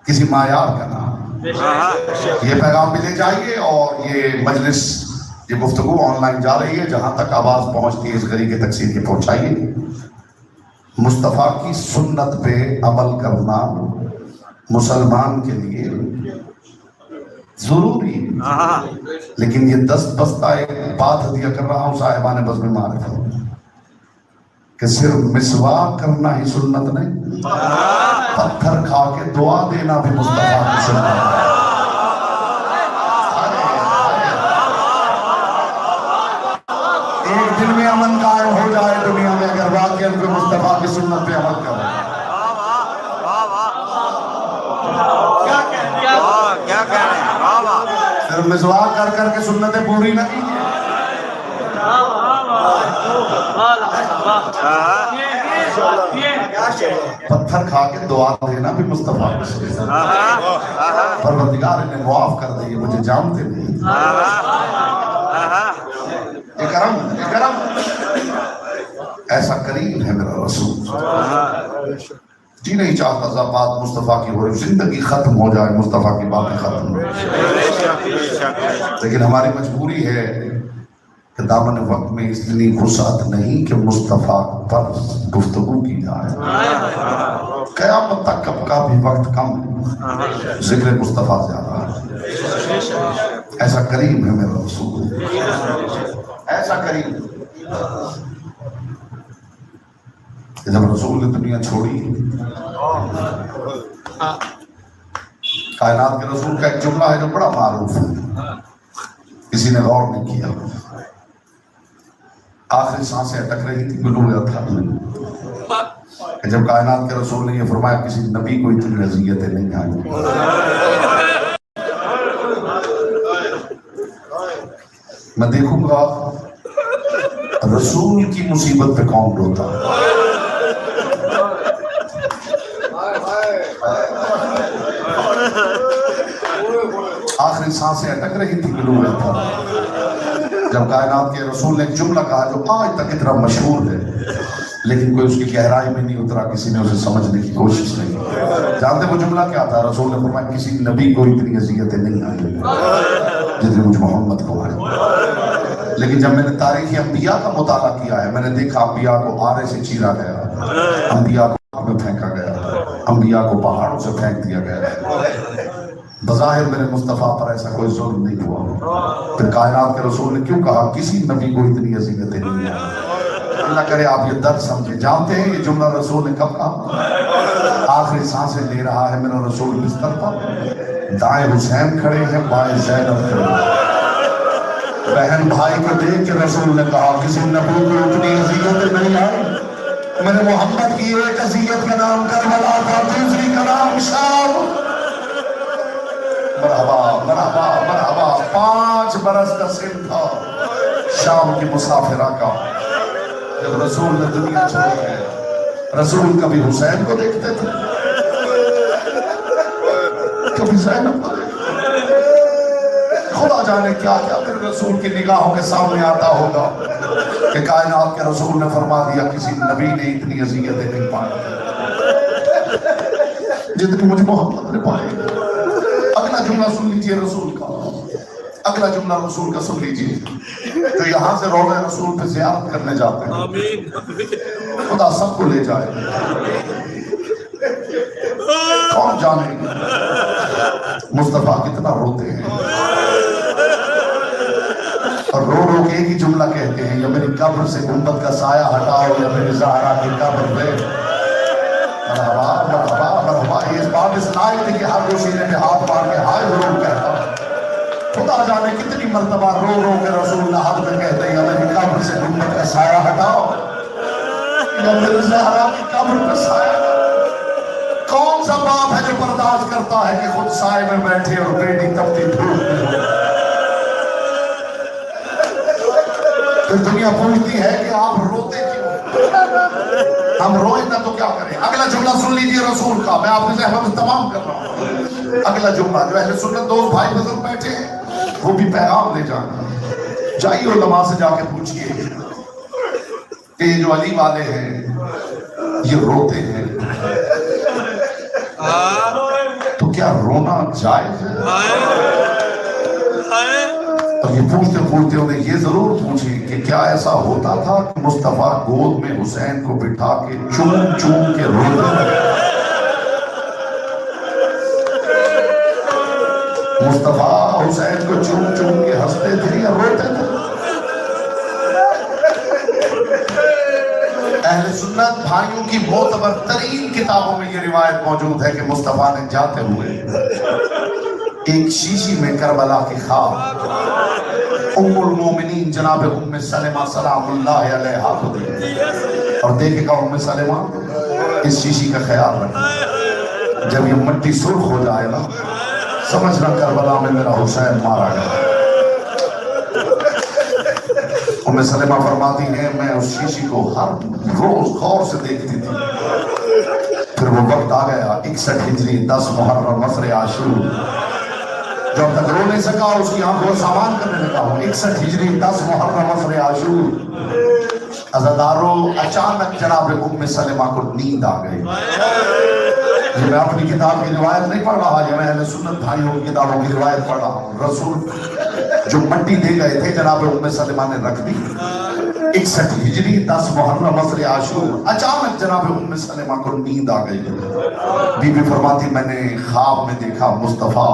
کسی معیار کا نام؟ یہ پیغام بھی لے جائیے اور یہ مجلس یہ گفتگو آن لائن جا رہی ہے، جہاں تک آواز پہنچتی ہے اس گھڑی کے تقسیم کے پہنچائیے۔ مصطفیٰ کی سنت پہ عمل کرنا مسلمان کے لیے ضروری ہے، لیکن یہ دست بستہ ایک بات ہدیہ کر رہا ہوں صاحبان بزم معرفت کہ صرف مسواک کرنا ہی سنت نہیں، پتھر کھا کے دعا دینا بھی مصطفیٰ کی سنت ہے۔ ایک دن میں امن قائم ہو جائے دنیا میں اگر واقعی ان کو مصطفیٰ کی سنت پہ عمل کرے۔ صرف مسواک کر کر کے سنتیں پوری نہیں ہیں، پتھر کھا کے دعا دینا بھی مصطفیٰ کی سنت ہے۔ پروردگار انہیں معاف کر دے، مجھے جانتے نہیں۔ اکرم ایسا کریم ہے میرا رسول، جی نہیں چاہتا بات مصطفیٰ کی ہو رہی، زندگی ختم ہو جائے مصطفیٰ کی باتیں ختم ہو جائے، لیکن ہماری مجبوری ہے کہ دامن وقت میں اتنی وسعت نہیں کہ مصطفیٰ پر گفتگو کی جائے۔ قیامت تک کب کا بھی وقت کم ہے، ذکر مصطفیٰ زیادہ ہے۔ ایسا کریم ہے میرا رسول، ایسا کریم۔ جب رسول نے دنیا چھوڑی، کائنات کے رسول کا ایک جملہ ہے جو بڑا معروف ہے، کسی نے غور نہیں کیا۔ آخری سانسیں اٹک رہی تھی گلویا تھا کہ جب کائنات کے رسول نے یہ فرمایا کسی نبی کو اتنی اذیتیں نہیں آئی۔ میں دیکھوں گا رسول کی مصیبت پہ کون روتا ہے۔ آخری سانسیں اٹک رہی تھی گلویا تھا جب کائنات کے رسول نے ایک جملہ کہا جو آج تک اتنا مشہور ہے، لیکن کوئی اس کی گہرائی میں نہیں اترا، کسی نے اسے سمجھنے کی کوشش نہیں۔ جانتے وہ جملہ کیا تھا؟ رسول نے فرمایا کسی نبی کو اتنی اذیتیں نہیں آئی جتنی مجھ محمد کو آئی۔ لیکن جب میں نے تاریخ انبیاء کا مطالعہ کیا ہے، میں نے دیکھا انبیاء کو آرے سے چیرا گیا، انبیاء کو آگ میں پھینکا گیا، انبیاء کو پہاڑوں سے پھینک دیا گیا۔ بظاہر میرے مصطفیٰ پر ایسا کوئی ظلم نہیں ہوا، پھر کائنات کے رسول نے کیوں کہا کسی نبی کو اتنی اذیتیں نہیں آئی؟ اللہ کرے آپ یہ درد سمجھے۔ جانتے ہیں یہ جملہ رسول نے کب کہا؟ آخری سانسیں لے رہا ہے میرا رسول بستر پر، دائیں حسین کھڑے ہیں بائیں زینب کھڑے ہیں، بہن بھائی کو دیکھ کے رسول نے کہا کسی نبی کو اتنی اذیتیں نہیں آئی۔ میرے محمد کی ایک اذیت کا نام کربلا تھا، دوسری کا نام شام۔ مرحبا مرحبا مرحبا، 5 برس کا سن تھا شام کی مسافرہ کا جب رسول نے دنیا چھوڑ گئے۔ رسول کبھی حسین کو دیکھتے تھے، کبھی زینب کو دیکھتے تھے۔ خدا جانے کیا کیا پھر رسول کی نگاہوں کے سامنے آتا ہوگا کہ کائنات کے رسول نے فرما دیا کسی نبی نے اتنی اذیتیں نہیں پائی جتنی مجھ محمد نے پائی۔ اگلا جملہ سن لیجئے رسول کا، اگلا جملہ رسول کا سن لیجئے، جو یہاں سے روضہ رسول پہ زیارت کرنے جاتے ہیں، خدا سب کو لے جائے، کون جانے مصطفیٰ کتنا روتے ہیں۔ اور رو رو کے ایک ہی جملہ کہتے ہیں، یا میری قبر سے گنبد کا سایہ ہٹاؤ یا میری زہرا کی قبر پہ مرحبا مرحبا مرحبا۔ اس بات اس لائق تھی کہ ہر وہ سینے میں ہاتھ مار کے ہائے ضرور کہتا۔ خدا جانے کتنی مرتبہ رو رو کے رسول لحد میں کہتے ہیں، یا میری قبر سے گنبد کا سایہ ہٹاؤ یا میری زہرا کی قبر پہ سایہ۔ کون سا باپ ہے جو برداشت کرتا ہے کہ خود سائے میں بیٹھے اور بیٹی تپتی دھوپ میں ہو؟ پھر دنیا پوچھتی ہے کہ آپ روتے کیوں؟ ہم روئیں نہ تو کیا کریں؟ اگلا جملہ سن لیجئے رسول کا، میں آپ کی زحمت تمام کر رہا ہوں۔ اگلا جملہ جو اہل سنت دوست بھائی بزرگ بیٹھے ہیں وہ بھی پیغام لے جانا۔ جائیے علماء سے جا کے پوچھئے کہ یہ جو علی والے ہیں یہ روتے ہیں تو کیا رونا جائز ہے؟ اور یہ پوچھتے پوچھتے انہیں یہ ضرور پوچھیں کہ کیا ایسا ہوتا تھا کہ مصطفیٰ گود میں حسین کو بٹھا کے چوم چوم کے روتے تھے؟ مصطفیٰ حسین کو چوم چوم کے ہنستے تھے یا روتے تھے؟ اہل سنت بھائیوں کی معتبر ترین کتابوں میں یہ روایت موجود ہے کہ مصطفیٰ نے جاتے ہوئے ایک شیشی میں کربلا کی خواب ام المومنین جناب ام سلمہ سلام اللہ علیہا کو دی اور دیکھے گا ام سلمہ اس شیشی کا خیال رکھیں، جب یہ مٹی سرخ ہو جائے نا سمجھنا کربلا میں میرا حسین مارا گیا۔ ام سلمہ فرماتی ہیں میں اس شیشی کو ہر روز غور سے دیکھتی تھی۔ پھر وہ وقت آ گیا 61 ہجری 10 محرم مصر عاشور، جب تک رو نہیں سکا اس کی آنکھوں سامان کرنے لگا ہوں۔ 61 ہجری 10 محرم مصر عاشور، عزادارو اچانک جناب ام سلمہ کو نیند آ گئی۔ یہ میں اپنی کتاب کی روایت نہیں پڑھ رہا، یہ میں اہل سنت بھائیوں کی کتابوں کی روایت پڑھ رہا ہوں۔ رسول جو مٹی دے گئے تھے جناب ام سلمہ نے رکھ دی۔ 61 ہجری 10 محرم مصر عاشور، اچانک جناب ام سلمہ کو نیند آ گئی۔ بی بی فرماتی میں نے خواب میں دیکھا مصطفیٰ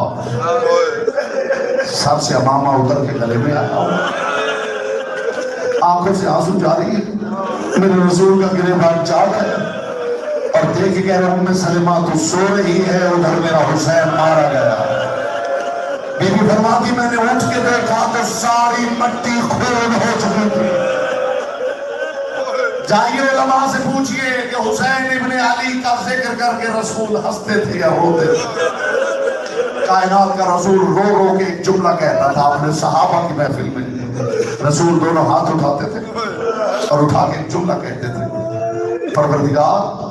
سر سے امامہ اتر کے گلے میں آیا ہوں، آنکھوں سے آنسو جاری ہے، میرے رسول کا گریبان چاک ہے اور دیکھ کے کہہ رہا ام سلمہ تو سو رہی ہے، ادھر میرا حسین مارا گیا۔ بی بی فرماتی میں نے اٹھ کے دیکھا تو ساری مٹی خون ہو چکی تھی۔ جائیے علماء سے پوچھئے کہ حسین ابن علی کا ذکر کر کے رسول ہنستے تھے یا روتے تھے؟ کائنات کا رسول رو رو کے ایک جملہ کہتا تھا اپنے صحابہ کی محفل میں، رسول دونوں ہاتھ اٹھاتے تھے اور اٹھا کے ایک جملہ کہتے تھے، پروردگار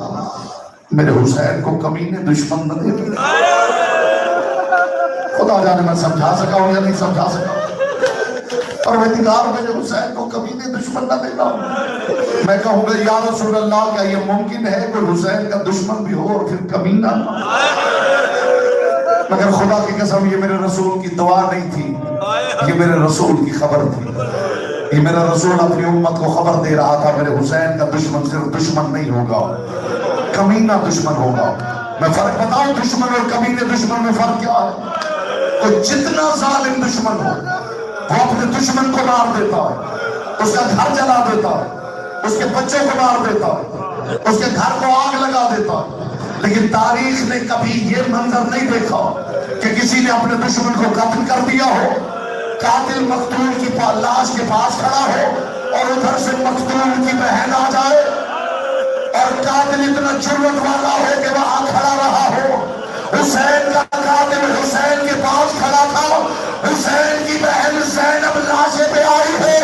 میرے حسین کو کمینے دشمن نہ دے۔ خدا جانے میں سمجھا سکا ہوں یا نہیں سمجھا سکا، پروردگار میرے حسین کو کمینے دشمن نہ دینا۔ میں کہوں گا یا رسول اللہ کیا یہ ممکن ہے کہ حسین کا دشمن بھی ہو اور پھر کمینہ؟ مگر خدا کی قسم یہ میرے رسول کی دعا نہیں تھی، یہ میرے رسول کی خبر تھی۔ یہ میرا رسول اپنی امت کو خبر دے رہا تھا میرے حسین کا دشمن صرف دشمن نہیں ہوگا، کمینہ دشمن ہوگا۔ میں فرق بتاؤں دشمن اور کمینے دشمن میں فرق کیا ہے؟ تو جتنا ظالم دشمن ہو وہ اپنے دشمن کو مار دیتا ہے، اس کا گھر جلا دیتا ہے، اس کے بچوں کو مار دیتا ہے، اس کے گھر کو آگ لگا دیتا ہے، لیکن تاریخ نے کبھی یہ منظر نہیں دیکھا کہ کسی نے اپنے دشمن کو قتل کر دیا ہو، قاتل مقتول کی لاش کے پاس کھڑا ہو اور ادھر سے مقتول کی بہن آ جائے اور قاتل اتنا جرأت والا ہو کہ وہاں کھڑا رہا ہو۔ حسین کا قاتل حسین کے پاس کھڑا تھا، حسین کی بہن زینب لاشے پہ آئی ہے،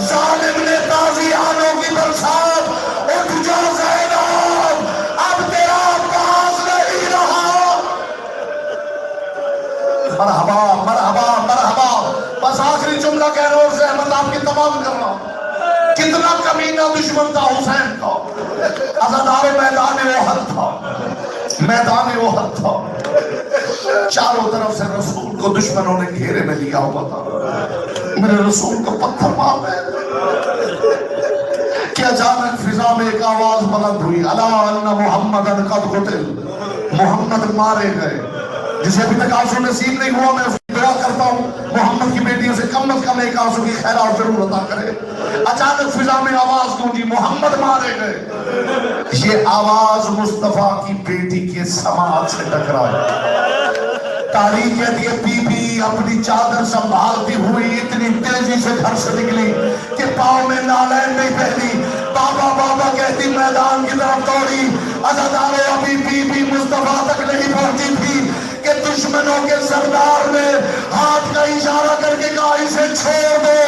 ظالم نے تازیانوں کی برسات، اٹھ جا زینب اب تیرا پاس نہیں رہا۔ مرحبا مرحبا مرحبا۔ بس آخری جملہ کہہ رہا ہوں، زحمت آپ کی تمام کر رہا ہوں۔ کتنا کمینہ دشمن تھا حسین کا، عزادار میدان احد تھا، میدان احد تھا، چاروں طرف سے رسول کو دشمنوں نے گھیرے میں لیا ہوا تھا، میرے رسول کو پتھر مار رہے کہ اچانک فضا میں ایک آواز بلند ہوئی، الا ان محمدن قد قتل، محمد مارے گئے۔ جسے ابھی تک آنسو نصیب نہیں ہوا میں دعا کرتا ہوں محمد کی بیٹیوں سے کم از کم ایک آنسو کی خیرات ضرور عطا کرے. اچانک فضا میں آواز گونجی محمد مارے گئے. یہ آواز مصطفیٰ کی بیٹی کے سماعت سے ٹکرائی. تاریخ کہتی ہے بی بی اپنی چادر سنبھالتی ہوئی اتنی تیزی سے گھر سے نکلی کہ پاؤں میں نالین نہیں پہنی. بابا بابا کہتی میدان کی طرف دوڑی. عزادارو ابھی بی بی مصطفیٰ تک نہیں پہنچی تھی کہ دشمنوں کے سردار نے ہاتھ کا اشارہ کر کے کہا اسے چھوڑ دو.